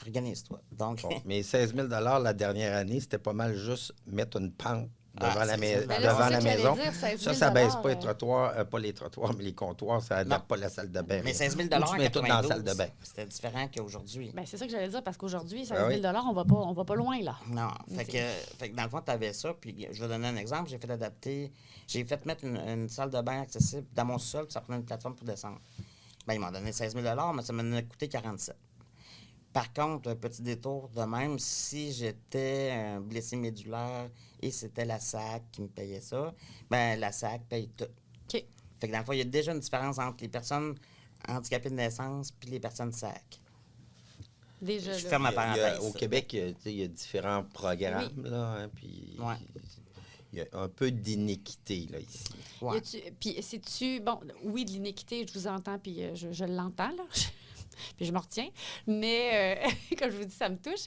organise-toi. Donc, Bon, mais 16 000 la dernière année, c'était pas mal juste mettre une pente devant la, 16 000 Ben là, devant c'est la ça que j'allais maison. dire, 16 000 Ça baisse pas les trottoirs, pas les trottoirs, mais les comptoirs, ça Non. n'adapte pas la salle de bain. mais 16 000 Ou en tu mets tout dans la 92, salle de bain. c'était différent qu'aujourd'hui. Ben, c'est ça que j'allais dire, parce qu'aujourd'hui, 16 Ben 000 oui. on va pas loin, là. Non, fait que dans le fond, tu avais ça, puis je vais donner un exemple, j'ai fait mettre une salle de bain accessible dans mon sol, puis ça prenait une plateforme pour descendre. Ben, ils m'ont donné 16 000 mais ça m'a coûté 47 000. Par contre, un petit détour de même, si j'étais un blessé médulaire et c'était la SAC qui me payait ça, ben la SAC paye tout. OK. Fait que dans le fond, il y a déjà une différence entre les personnes handicapées de naissance puis les personnes SAC. Déjà, Je là. ferme ma parenthèse. Au Québec, il y a différents programmes, là, hein, puis Ouais. il y a un peu d'iniquité, là, ici. Ouais. Puis, c'est-tu... Bon, oui, de l'iniquité, je vous entends, puis je l'entends, là. Puis je me retiens. Mais, comme je vous dis, ça me touche.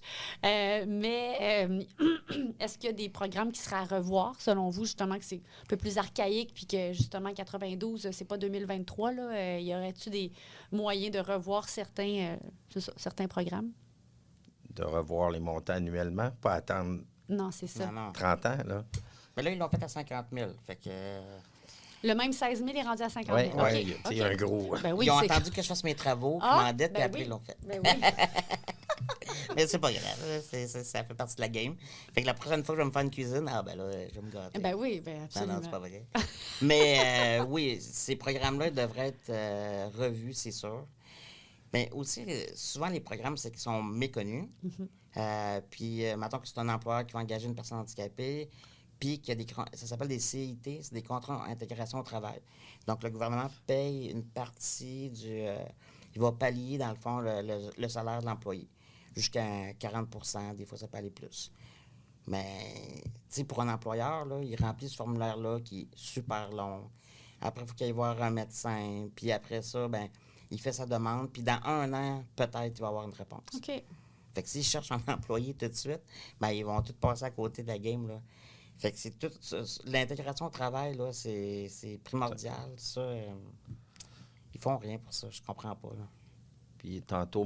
Est-ce qu'il y a des programmes qui seraient à revoir, selon vous, justement, que c'est un peu plus archaïque, puis que, justement, 92, c'est pas 2023, là? Y aurait-tu des moyens de revoir certains programmes? De revoir les montants annuellement, pas attendre Non, c'est ça. Non. 30 ans, là. Mais là, ils l'ont fait à 50 000. Fait que... Le même 16 000 est rendu à 50 000. Oui, OK. il y a un gros... Ben oui, ils ont c'est- attendu que je fasse mes travaux, puis Ah, m'endette, puis ben après, oui. ils l'ont fait. Ben oui. Mais c'est pas grave, ça fait partie de la game. Fait que la prochaine fois que je vais me faire une cuisine, là, je vais me gâter. Ben oui, ben Non, absolument. non, c'est pas vrai. Mais oui, ces programmes-là devraient être revus, c'est sûr. Mais aussi, souvent, les programmes, c'est qu'ils sont méconnus. Puis, mettons que c'est un employeur qui va engager une personne handicapée, puis qu'il y a ça s'appelle des CIT, c'est des contrats d'intégration au travail. Donc, le gouvernement paye une partie il va pallier, dans le fond, le salaire de l'employé, jusqu'à 40 %, des fois, ça peut aller plus. Mais, tu sais, pour un employeur, là, il remplit ce formulaire-là qui est super long. Après, il faut qu'il aille voir un médecin. Puis après ça, ben il fait sa demande. Puis dans 1 an, peut-être, il va avoir une réponse. OK. Fait que s'ils cherchent un employé tout de suite, ben ils vont tout passer à côté de la game, là. Fait que c'est tout... L'intégration au travail, là, c'est primordial. Ça, ils font rien pour ça. Je comprends pas, là. Puis tantôt,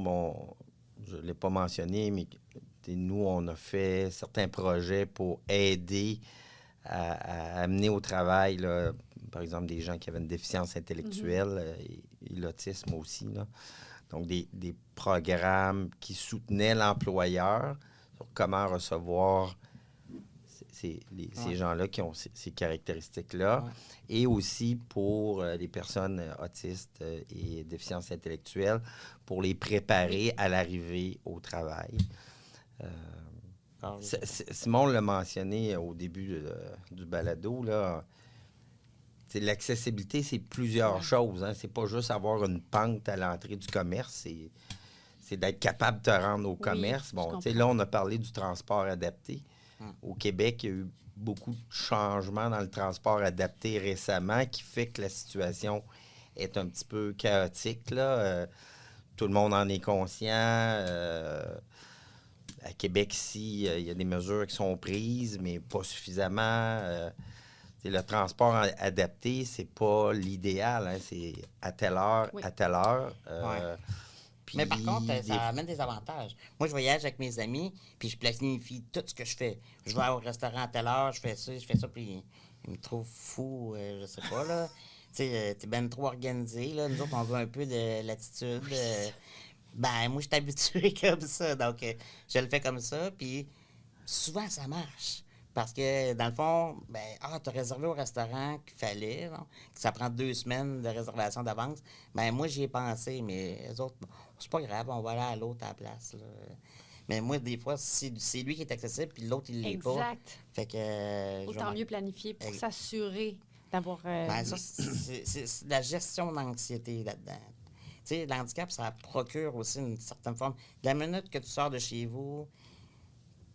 je ne l'ai pas mentionné, mais nous, on a fait certains projets pour aider à amener au travail, là, par exemple, des gens qui avaient une déficience intellectuelle et l'autisme aussi, là. Donc, des programmes qui soutenaient l'employeur sur comment recevoir ces gens-là qui ont ces caractéristiques-là. Ouais. Et aussi pour les personnes autistes et déficiences intellectuelles, pour les préparer à l'arrivée au travail. Simon l'a mentionné au début du balado, là. L'accessibilité, c'est plusieurs choses. Hein. C'est pas juste avoir une pente à l'entrée du commerce, c'est d'être capable de te rendre au commerce. Bon, là, on a parlé du transport adapté. Au Québec, il y a eu beaucoup de changements dans le transport adapté récemment qui fait que la situation est un petit peu chaotique, là. Tout le monde en est conscient. À Québec, ici, il y a des mesures qui sont prises, mais pas suffisamment. Le transport adapté, c'est pas l'idéal. Hein? C'est à telle heure, à telle heure. Mais par contre, ça amène des avantages. Moi, je voyage avec mes amis, puis je planifie tout ce que je fais. Je vais au restaurant à telle heure, je fais ça, puis ils me trouvent fou, je sais pas, là. Tu sais, t'es ben trop organisé, là. Nous autres, on veut un peu de latitude. Ben, moi, je suis habitué comme ça, donc je le fais comme ça, puis souvent, ça marche. Parce que, dans le fond, t'as réservé au restaurant qu'il fallait, là, que ça prend 2 semaines de réservation d'avance. Ben, moi, j'y ai pensé, mais les autres, c'est pas grave, on va aller à l'autre à la place, là. Mais moi, des fois, c'est lui qui est accessible, puis l'autre, il l'est pas. Exact. Fait que... Autant mieux planifier pour s'assurer d'avoir... ça, c'est de la gestion d'anxiété là-dedans. Tu sais, l'handicap, ça procure aussi une certaine forme. De la minute que tu sors de chez vous,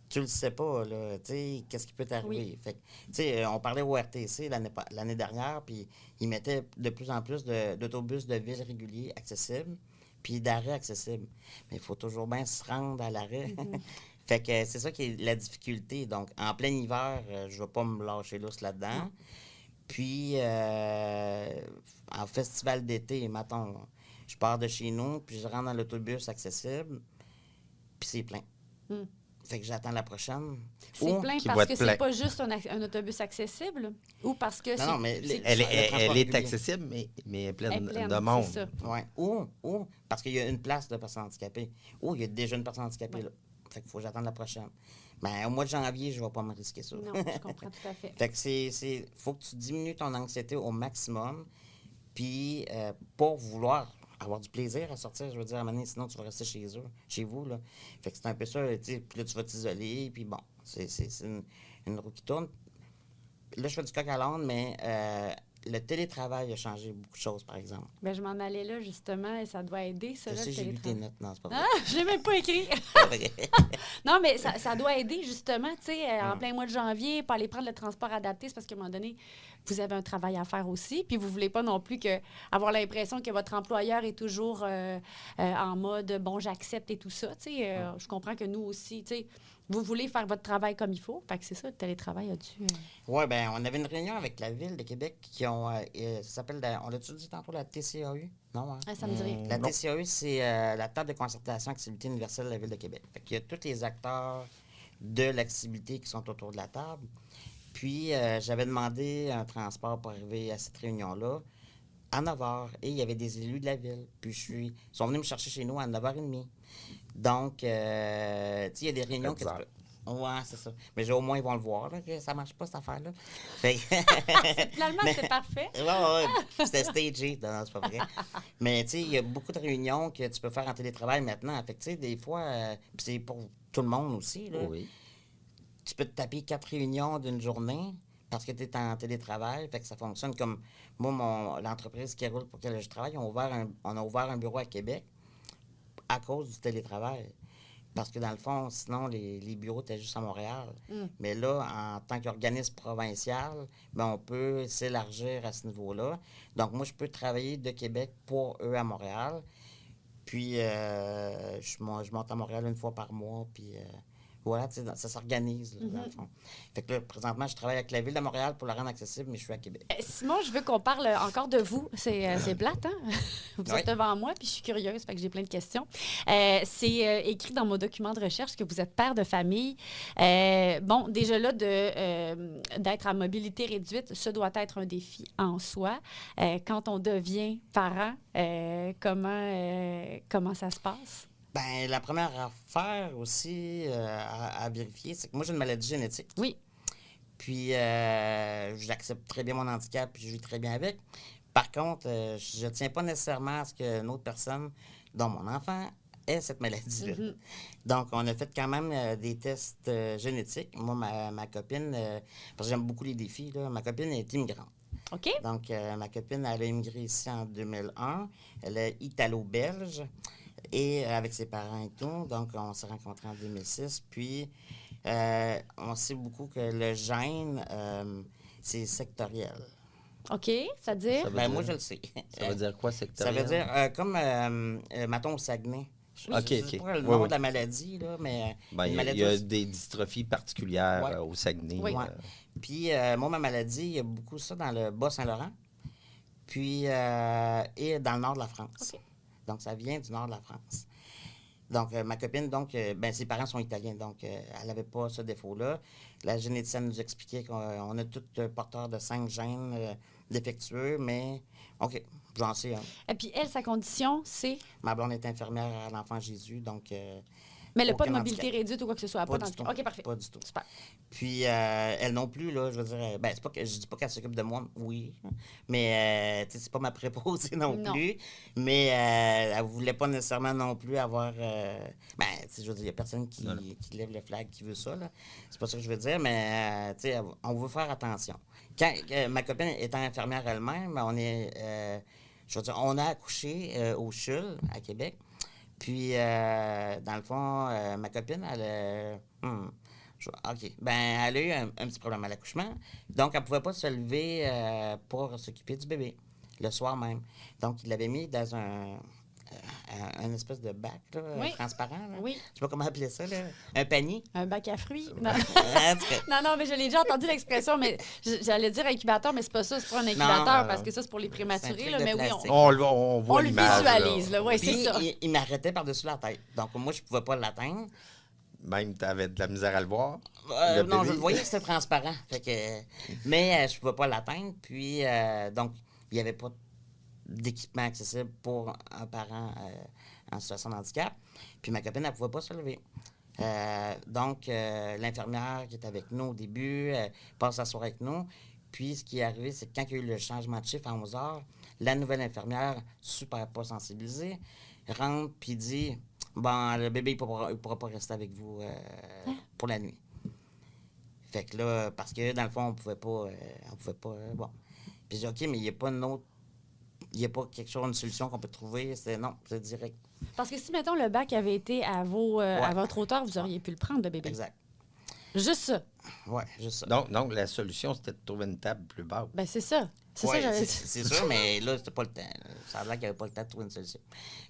tu le sais pas, là, tu sais, qu'est-ce qui peut t'arriver. Fait que, tu sais, on parlait au RTC l'année dernière, puis ils mettaient de plus en plus d'autobus de ville réguliers accessibles, puis d'arrêts accessibles. Mais il faut toujours bien se rendre à l'arrêt. Fait que c'est ça qui est la difficulté. Donc, en plein hiver, je vais pas me lâcher lousse là-dedans. Puis, en festival d'été, mettons, je pars de chez nous, puis je rentre dans l'autobus accessible, puis c'est plein. Fait que j'attends la prochaine. C'est plein parce que c'est pas juste un autobus accessible ou parce que non, mais elle est accessible, mais elle est pleine de monde. C'est ça. Ouais. Ou parce qu'il y a une place de personnes handicapées. Ou il y a déjà une personne handicapée là. Fait qu'il faut que j'attende la prochaine. Ben, au mois de janvier, je vais pas me risquer ça. Non, je comprends tout à fait. Fait que faut que tu diminues ton anxiété au maximum, puis pour vouloir avoir du plaisir à sortir, je veux dire, à un moment donné, sinon tu vas rester chez vous, là. Fait que c'est un peu ça, tu sais, puis là, tu vas t'isoler, puis bon, c'est une roue qui tourne. Là, je fais du coq à l'âne, mais le télétravail a changé beaucoup de choses, par exemple. Ben, je m'en allais là, justement, et ça doit aider, ça, Je là, sais, le j'ai lu tes télétravail. notes. Non, c'est pas vrai. Ah, je l'ai même pas écrit. C'est pas vrai. Non, mais ça doit aider, justement, tu sais, en plein mois de janvier, pas aller prendre le transport adapté, c'est parce qu'à un moment donné, vous avez un travail à faire aussi, puis vous voulez pas non plus avoir l'impression que votre employeur est toujours en mode « bon, j'accepte » et tout ça, tu sais. Je comprends que nous aussi, tu sais, vous voulez faire votre travail comme il faut. Fait que c'est ça, le télétravail a dû... Oui, bien, on avait une réunion avec la Ville de Québec qui ont... ça s'appelle, on l'a-tu dit tantôt, la TCAU? Non, hein? Ah, ça me dit rien. La TCAU, c'est la table de concertation Accessibilité universelle de la Ville de Québec. Fait qu'il y a tous les acteurs de l'accessibilité qui sont autour de la table. Puis, j'avais demandé un transport pour arriver à cette réunion-là à 9h. Et il y avait des élus de la Ville. Puis, ils sont venus me chercher chez nous à 9h30. Donc, tu sais, il y a des réunions que tu peux... Ouais, c'est ça. Mais au moins, ils vont le voir, là, que ça marche pas, cette affaire-là. Fait Finalement, c'est parfait. ouais, c'était stagé. Non, c'est pas vrai. Mais, tu sais, il y a beaucoup de réunions que tu peux faire en télétravail maintenant. Fait que, tu sais, des fois, puis c'est pour tout le monde aussi, là. Oui. Tu peux te taper 4 réunions d'une journée parce que tu es en télétravail. Fait que ça fonctionne comme... Moi, l'entreprise qui roule pour laquelle je travaille, on a ouvert un bureau à Québec à cause du télétravail. Parce que dans le fond, sinon, les bureaux étaient juste à Montréal. Mais là, en tant qu'organisme provincial, ben, on peut s'élargir à ce niveau-là. Donc, moi, je peux travailler de Québec pour eux à Montréal. Puis, je monte à Montréal une fois par mois. Puis, voilà, tu sais, ça s'organise, là, dans le fond. Fait que là, présentement, je travaille avec la Ville de Montréal pour la rendre accessible, mais je suis à Québec. Simon, je veux qu'on parle encore de vous. C'est plate, hein? Vous êtes devant moi, puis je suis curieuse, fait que j'ai plein de questions. C'est écrit dans mon document de recherche que vous êtes père de famille. Bon, déjà là, d'être à mobilité réduite, ça doit être un défi en soi. Quand on devient parent, comment ça se passe? Ben, la première affaire aussi à vérifier, c'est que moi, j'ai une maladie génétique. Oui. Puis, j'accepte très bien mon handicap, puis je vis très bien avec. Par contre, je ne tiens pas nécessairement à ce qu'une autre personne, dont mon enfant, ait cette maladie-là. Donc, on a fait quand même des tests génétiques. Moi, ma copine, parce que j'aime beaucoup les défis, là, ma copine est immigrante. OK. Donc, ma copine, elle a immigré ici en 2001. Elle est italo-belge. Et avec ses parents et tout. Donc, on s'est rencontrés en 2006. Puis, on sait beaucoup que le gène, c'est sectoriel. OK, c'est-à-dire? Ça veut Ben, dire- moi, je le sais. Ça veut dire quoi, Ça sectoriel? veut dire, comme, mettons, au Saguenay. OK, Je sais OK. pas le Oui, nom oui. de la maladie, là, mais Ben, une il maladie y a aussi. des dystrophies particulières Ouais. au Saguenay. Oui. Ouais. Puis, moi, ma maladie, il y a beaucoup ça dans le Bas-Saint-Laurent. Puis, et dans le nord de la France. OK. Donc, ça vient du nord de la France. Donc, ma copine, ben, ses parents sont italiens, donc elle n'avait pas ce défaut-là. La généticienne nous expliquait qu'on a tous porteurs de 5 gènes défectueux, mais OK, j'en sais un. Et puis elle, sa condition, c'est... Ma blonde est infirmière à l'Enfant Jésus, donc... Mais elle n'a pas de aucun mobilité handicap. réduite ou quoi que ce soit. Pas Pas du tout. OK, parfait. Pas du tout. Super. Puis, elle non plus, là, je veux dire, ben, c'est pas que, je dis pas qu'elle s'occupe de moi, oui, mais, tu sais, c'est pas ma préposée non Non. plus, mais elle voulait pas nécessairement non plus avoir, ben, tu sais, je veux dire, il y a personne qui lève le flag qui veut ça, là, c'est pas ça que je veux dire, mais, tu sais, on veut faire attention. Quand ma copine étant infirmière elle-même, je veux dire, on a accouché au CHUL, à Québec, puis, dans le fond, ma copine, OK. Ben, elle a eu un petit problème à l'accouchement. Donc, elle ne pouvait pas se lever pour s'occuper du bébé le soir même. Donc, il l'avait mis dans un espèce de bac là, Oui. transparent. Là. Oui. Je sais pas comment appeler ça. Là. Un panier. Un bac à fruits. Non. En tout cas, Non, mais je l'ai déjà entendu l'expression, mais j'allais dire incubateur, mais c'est pas ça, c'est pas un incubateur, non. parce que ça, c'est pour les C'est prématurés, un truc là, de mais oui, plastique. On voit on le l'image. visualise, là, oui, Puis, c'est ça. il m'arrêtait par-dessus la tête. Donc, moi, je ne pouvais pas l'atteindre. Même tu avais de la misère à le voir. Non, bébé. je le voyais que c'était transparent. Fait que, mais je ne pouvais pas l'atteindre. Puis, donc, il n'y avait pas d'équipement accessible pour un parent en situation de handicap. Puis, ma copine, elle ne pouvait pas se lever. Donc, l'infirmière qui était avec nous au début passe la soirée avec nous. Puis, ce qui est arrivé, c'est que quand il y a eu le changement de chiffre à 11 h, la nouvelle infirmière, super pas sensibilisée, rentre puis dit « Bon, le bébé, il ne pourra pas rester avec vous pour la nuit. » Fait que là, parce que dans le fond, on pouvait pas bon. Puis j'ai dit, OK, mais il n'y a pas quelque chose, une solution qu'on peut trouver. Non, c'est direct. Parce que si, mettons, le bac avait été à votre hauteur, vous auriez pu le prendre, le bébé. Exact. Juste ça. Oui, juste ça. Donc, la solution, c'était de trouver une table plus basse. Ben c'est ça. C'est ça, j'avais dit. C'est sûr, mais là, c'était pas le temps. Ça a l'air qu'il n'y avait pas le temps de trouver une solution.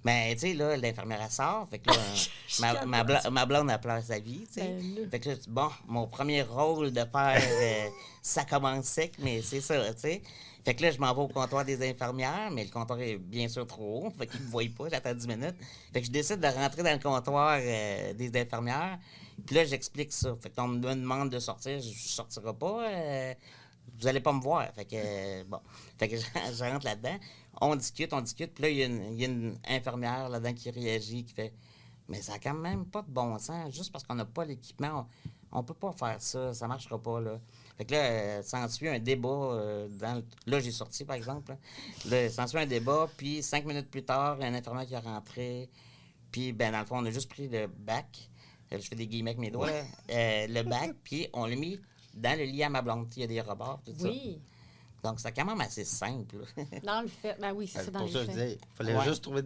Mais, tu sais, là, l'infirmière, elle sort. Fait que là, ma blonde, elle pleure sa vie, tu sais. Ben, là. Fait que là, bon, mon premier rôle de père, ça commence sec, mais c'est ça, tu sais. Fait que là, je m'en vais au comptoir des infirmières, mais le comptoir est bien sûr trop haut. Fait qu'ils ne me voient pas, j'attends 10 minutes. Fait que je décide de rentrer dans le comptoir des infirmières. Puis là, j'explique ça. Fait qu'on me demande de sortir, je ne sortirai pas. Vous allez pas me voir. Fait que, bon. Fait que je rentre là-dedans. On discute. Puis là, il y a une infirmière là-dedans qui réagit, qui fait « Mais ça n'a quand même pas de bon sens. Juste parce qu'on n'a pas l'équipement, on peut pas faire ça. Ça marchera pas, là. » Fait que là, s'ensuit un débat. Là, j'ai sorti, par exemple. Là, s'ensuit un débat. Puis 5 minutes plus tard, un infirmière qui est rentré. Puis, ben dans le fond, on a juste pris le bac. Je fais des guillemets avec mes doigts. Le bac, puis on l'a mis dans le lit à ma blonde. Il y a des rebords, tout ça. Oui. Donc, c'est quand même assez simple. Dans le fait. Ben oui, c'est ça, dans Pour le ça, je fait. disais, il fallait juste trouver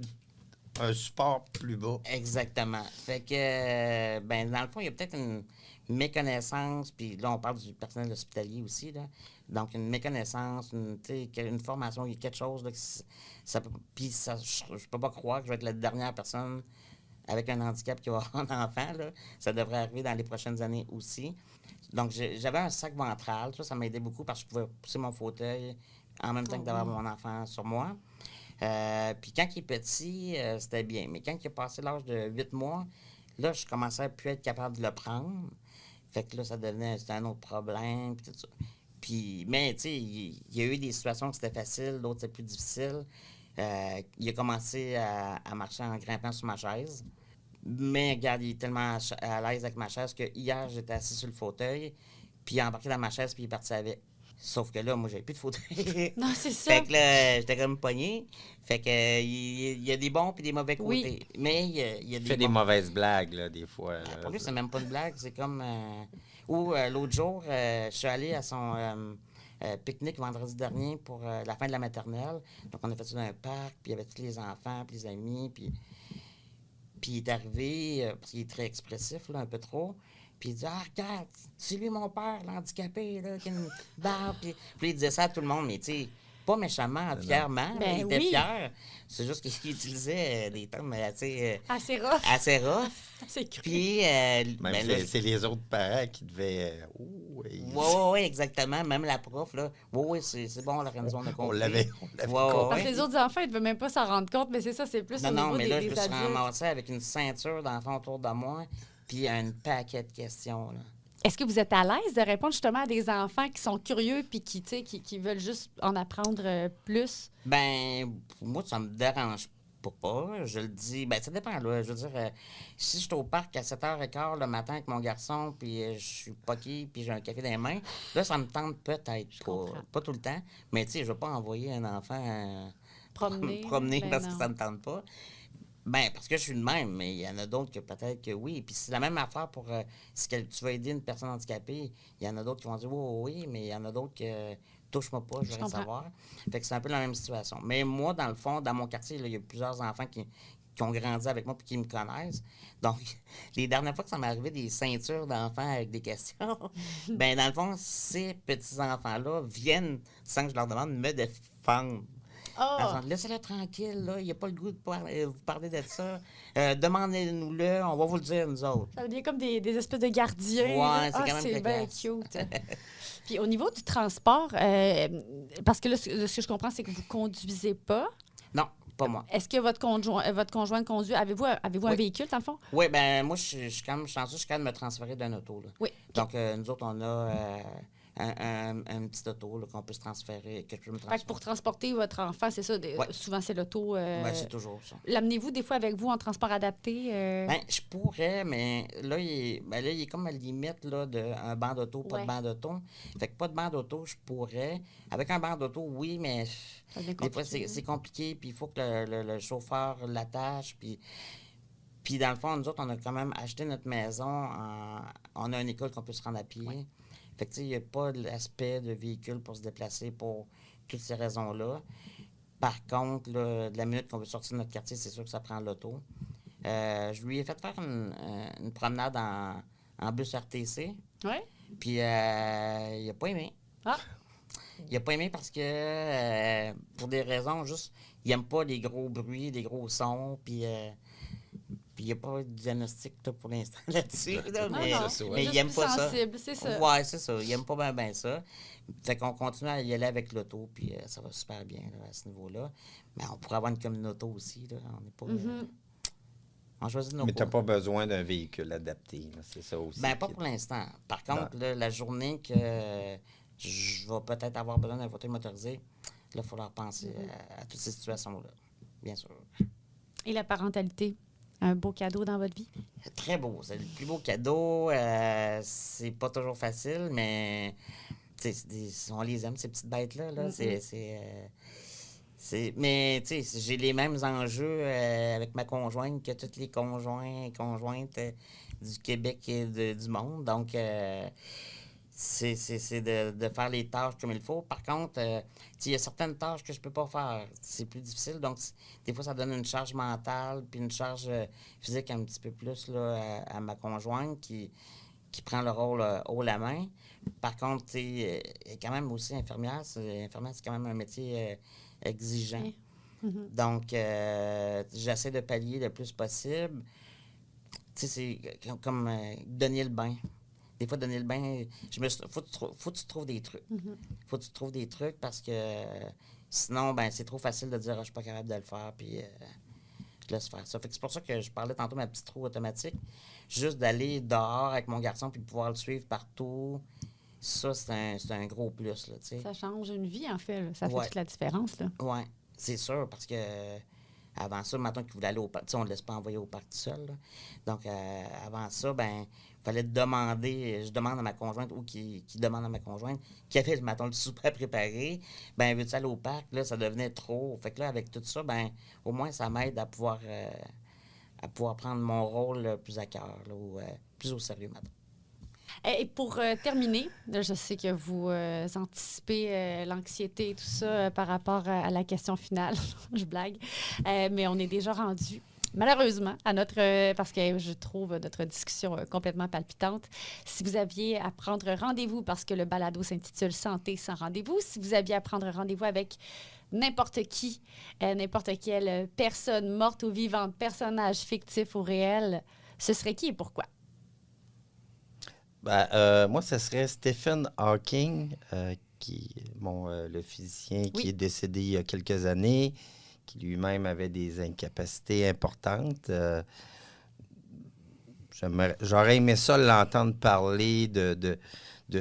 un support plus bas. Exactement. Fait que, ben dans le fond, il y a peut-être une méconnaissance, puis là, on parle du personnel hospitalier aussi, là. Donc, une méconnaissance, une formation, il y a quelque chose, là, puis je peux pas croire que je vais être la dernière personne avec un handicap qui va avoir un enfant, là. Ça devrait arriver dans les prochaines années aussi. Donc, j'avais un sac ventral. Ça m'aidait beaucoup parce que je pouvais pousser mon fauteuil en même temps que d'avoir mon enfant sur moi. Puis quand il est petit, c'était bien. Mais quand il a passé l'âge de 8 mois, là, je commençais à plus être capable de le prendre. Fait que là, c'était un autre problème, puis tout ça. Puis, mais, tu sais, il y a eu des situations où c'était facile, d'autres c'était plus difficile. Il a commencé à marcher en grimpant sur ma chaise. Mais regarde, il est tellement à l'aise avec ma chaise que hier, j'étais assis sur le fauteuil, puis il a embarqué dans ma chaise, puis il est parti avec. Sauf que là, moi, j'avais plus de fauteuil. Non, c'est ça. Fait que là, j'étais comme pogné. Fait que il y a des bons puis des mauvais côtés. Oui. Mais il y a Tu des fais des bons. mauvaises blagues, là, des fois. Là. Pour lui, c'est même pas une blague. C'est comme... l'autre jour, je suis allé à son pique-nique vendredi dernier pour la fin de la maternelle. Donc, on a fait ça dans un parc, puis il y avait tous les enfants, puis les amis, puis il est arrivé, parce qu'il est très expressif, là, un peu trop. Puis il dit « Ah, regarde, c'est lui mon père, l'handicapé, là, qui a une barbe. » Puis il disait ça à tout le monde, mais tu sais, pas méchamment, fièrement. Ben il était oui. fier. C'est juste qu'il utilisait des termes assez Assez rough. rough. C'est cru. Puis, Même ben là, c'est les autres parents qui devaient... oui, exactement. Même la prof, là. Oui, c'est bon, Lorenzo, on a compris. On l'avait Ouais, compris. Parce que les autres enfants, ils ne devaient même pas s'en rendre compte, mais c'est ça, c'est plus au Non, niveau mais des, là, je des me suis adultes. ramassé avec une ceinture d'enfants autour de moi, puis un paquet de questions, là. Est-ce que vous êtes à l'aise de répondre justement à des enfants qui sont curieux puis qui, tu sais, qui veulent juste en apprendre plus? Ben, pour moi, ça me dérange pas. Je le dis. Ben, ça dépend, là. Je veux dire, si je suis au parc à 7h15 le matin avec mon garçon, puis je suis poqué, puis j'ai un café dans les mains, là, ça me tente peut-être comprends. pas tout le temps. Mais, tu sais, je veux pas envoyer un enfant Promener. Ben parce non. que ça me tente pas. Ben, parce que je suis le même, mais il y en a d'autres que peut-être que oui. Puis c'est la même affaire pour si tu vas aider une personne handicapée, il y en a d'autres qui vont dire oui, mais il y en a d'autres que touche-moi pas, je veux rien comprends. savoir. Fait que c'est un peu la même situation. Mais moi, dans le fond, dans mon quartier, là, il y a plusieurs enfants qui ont grandi avec moi et qui me connaissent. Donc, les dernières fois que ça m'est arrivé des ceintures d'enfants avec des questions, ben dans le fond, ces petits-enfants-là viennent, sans que je leur demande, me défendre. Oh! Laissez-le tranquille, là. Il n'y a pas le goût de vous parler de ça. Demandez-nous-le, on va vous le dire, nous autres. Ça devient comme des espèces de gardiens. Ouais, c'est Ah, quand même c'est bien cocasse. cute. Puis au niveau du transport, parce que là, ce que je comprends, c'est que vous ne conduisez pas. Non, pas moi. Est-ce que votre conjoint conduit? Avez-vous un Oui. véhicule, dans le fond? Oui, ben moi, je suis quand même chanceux, je suis capable de me transférer d'un auto, là. Oui. Donc, nous autres, on a un petit auto là, qu'on peut se transférer, que je peux me Fait transférer. que pour transporter votre enfant, c'est ça, Ouais. souvent c'est l'auto. Ben, c'est toujours ça. L'amenez-vous des fois avec vous en transport adapté? Ben, je pourrais, mais là, il est comme à la limite là, d'un banc d'auto, pas Ouais. de banc d'auto. Fait que pas de banc d'auto, je pourrais. Avec un banc d'auto, oui, mais Ça devient des fois, compliqué. c'est compliqué, puis il faut que le chauffeur l'attache, puis dans le fond, nous autres, on a quand même acheté notre maison, on a une école qu'on peut se rendre à pied. Ouais. Fait que, tu sais, il n'y a pas l'aspect de véhicule pour se déplacer, pour toutes ces raisons-là. Par contre, là, de la minute qu'on veut sortir de notre quartier, c'est sûr que ça prend l'auto. Je lui ai fait faire une promenade en bus RTC. Oui? Puis, il n'a pas aimé. Ah! Il n'a pas aimé parce que, pour des raisons, juste, il n'aime pas les gros bruits, les gros sons, puis il n'y a pas de diagnostic là, pour l'instant là-dessus. Là, Non, mais non, mais il n'aime pas ça. sensible, c'est ça. Ouais, c'est ça. Il n'aime pas bien ça. Fait qu'on continue à y aller avec l'auto, puis ça va super bien là, à ce niveau-là. Mais on pourrait avoir une communauté aussi. Là. On n'est pas... on choisit nos Mais tu n'as cours. pas besoin d'un véhicule adapté. Là. C'est ça aussi. Ben, pas pour l'instant. Par contre, là, la journée que je vais peut-être avoir besoin d'un fauteuil motorisé, là, il va falloir penser à toutes ces situations-là. Bien sûr. Et la parentalité? Un beau cadeau dans votre vie? Très beau. C'est le plus beau cadeau. C'est pas toujours facile, mais on les aime, ces petites bêtes-là. Là. Mais j'ai les mêmes enjeux avec ma conjointe que tous les conjoints et conjointes du Québec et du monde. Donc, c'est de faire les tâches comme il faut. Par contre, il y a certaines tâches que je peux pas faire. C'est plus difficile. Donc, des fois, ça donne une charge mentale puis une charge physique un petit peu plus là, à ma conjointe qui prend le rôle haut la main. Par contre, elle est quand même aussi infirmière. Infirmière, c'est quand même un métier exigeant. Donc, j'essaie de pallier le plus possible. Tu sais, c'est comme donner le bain. Des fois, donner le bain, faut que tu trouves des trucs. Faut que tu trouves des trucs parce que sinon, ben c'est trop facile de dire je suis pas capable de le faire, puis je laisse faire ça. Fait que c'est pour ça que je parlais tantôt de ma petite roue automatique. Juste d'aller dehors avec mon garçon puis de pouvoir le suivre partout, ça, c'est un gros plus, là, tu sais. Ça change une vie, en fait. Là. Ça fait Ouais. toute la différence. Là. Oui, c'est sûr, parce que avant ça, maintenant qu'il voulait aller au parc, on ne le laisse pas envoyer au parc tout seul. Là. Donc, avant ça, ben il fallait demander, je demande à ma conjointe, ou qui demande à ma conjointe, qui avait, mettons, le souper préparé, ben veux-tu aller au parc? Là, ça devenait trop. Fait que là, avec tout ça, ben au moins, ça m'aide à pouvoir prendre mon rôle plus à cœur, là, ou plus au sérieux, maintenant. Et pour terminer, là, je sais que vous anticipez l'anxiété et tout ça par rapport à la question finale. Je blague. Mais on est déjà rendu, malheureusement, à notre... parce que je trouve notre discussion complètement palpitante. Si vous aviez à prendre rendez-vous, parce que le balado s'intitule « Santé sans rendez-vous », si vous aviez à prendre rendez-vous avec n'importe qui, n'importe quelle personne morte ou vivante, personnage fictif ou réel, ce serait qui et pourquoi? Moi, ce serait Stephen Hawking, le physicien qui est décédé il y a quelques années, qui lui-même avait des incapacités importantes. J'aurais aimé ça l'entendre parler de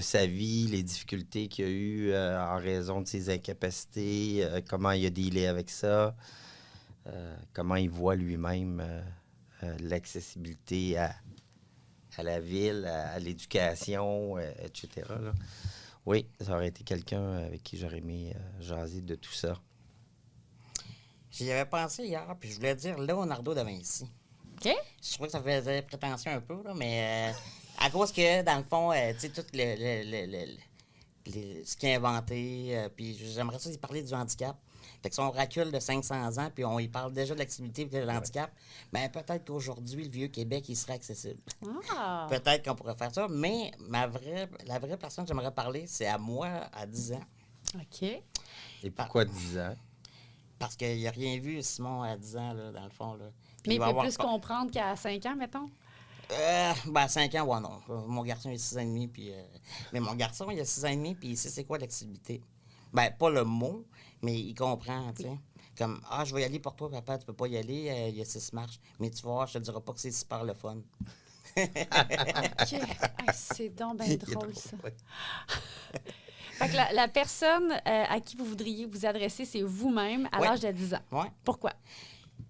sa vie, les difficultés qu'il a eues en raison de ses incapacités, comment il a dealé avec ça, comment il voit lui-même l'accessibilité à la ville, à l'éducation, etc. Là. Oui, ça aurait été quelqu'un avec qui j'aurais aimé jaser de tout ça. J'y avais pensé hier, puis je voulais dire Leonardo da Vinci. OK? Je trouvais que ça faisait prétentieux un peu, là, mais à cause que, dans le fond, tu sais, tout ce qu'il a inventé, puis j'aimerais ça y parler du handicap. Fait que si on recule de 500 ans, puis on y parle déjà de l'accessibilité et de l'handicap, bien peut-être qu'aujourd'hui, le Vieux-Québec, il serait accessible. Ah! Peut-être qu'on pourrait faire ça, mais la vraie personne que j'aimerais parler, c'est à moi, à 10 ans. OK. Et pourquoi 10 ans? Parce qu'il n'a rien vu, Simon, à 10 ans, là, dans le fond. Là. Puis Mais il va peut avoir plus comprendre qu'à 5 ans, mettons? Ben, 5 ans, ouais, non. Mon garçon, il a 6 ans et demi, puis... mais mon garçon, il a 6 ans et demi, puis il sait c'est quoi l'accessibilité. Ben, pas le mot, mais il comprend, tu sais. Comme, je vais y aller pour toi, papa, tu peux pas y aller, il y a 6 marches. Mais tu vas voir, je te dirai pas que c'est super le fun. OK. Ah, c'est donc bien drôle, ça. Ouais. Fait que la personne à qui vous voudriez vous adresser, c'est vous-même à Ouais. l'âge de 10 ans. Ouais. Pourquoi?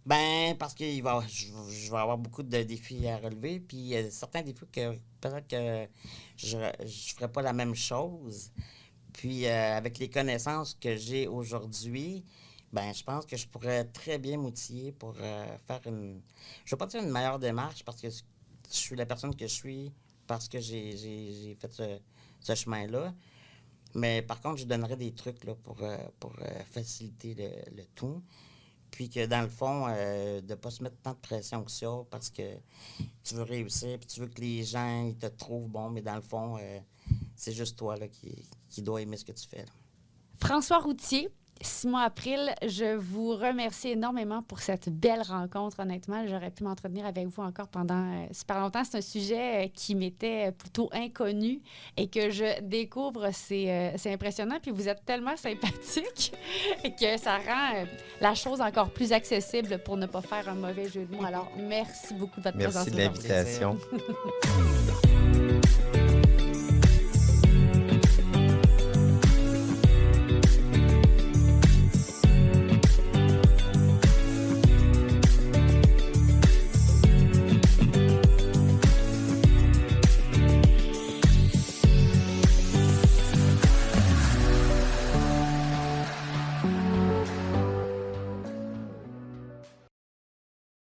Ben, parce que je vais avoir beaucoup de défis à relever, puis il y a certains défis que peut-être que je ferais pas la même chose. Puis, avec les connaissances que j'ai aujourd'hui, ben, je pense que je pourrais très bien m'outiller pour faire je vais pas dire une meilleure démarche, parce que je suis la personne que je suis, parce que j'ai fait ce chemin-là. Mais par contre, je donnerais des trucs là, pour faciliter le tout. Puis que dans le fond, de ne pas se mettre tant de pression que ça parce que tu veux réussir, puis tu veux que les gens ils te trouvent bon, mais dans le fond, c'est juste toi là, qui dois aimer ce que tu fais. Là. François Routier, Simon April, je vous remercie énormément pour cette belle rencontre. Honnêtement, j'aurais pu m'entretenir avec vous encore pendant super longtemps. C'est un sujet qui m'était plutôt inconnu et que je découvre. C'est impressionnant. Puis vous êtes tellement sympathique que ça rend la chose encore plus accessible pour ne pas faire un mauvais jeu de mots. Alors, merci beaucoup de votre présence. Merci de l'invitation.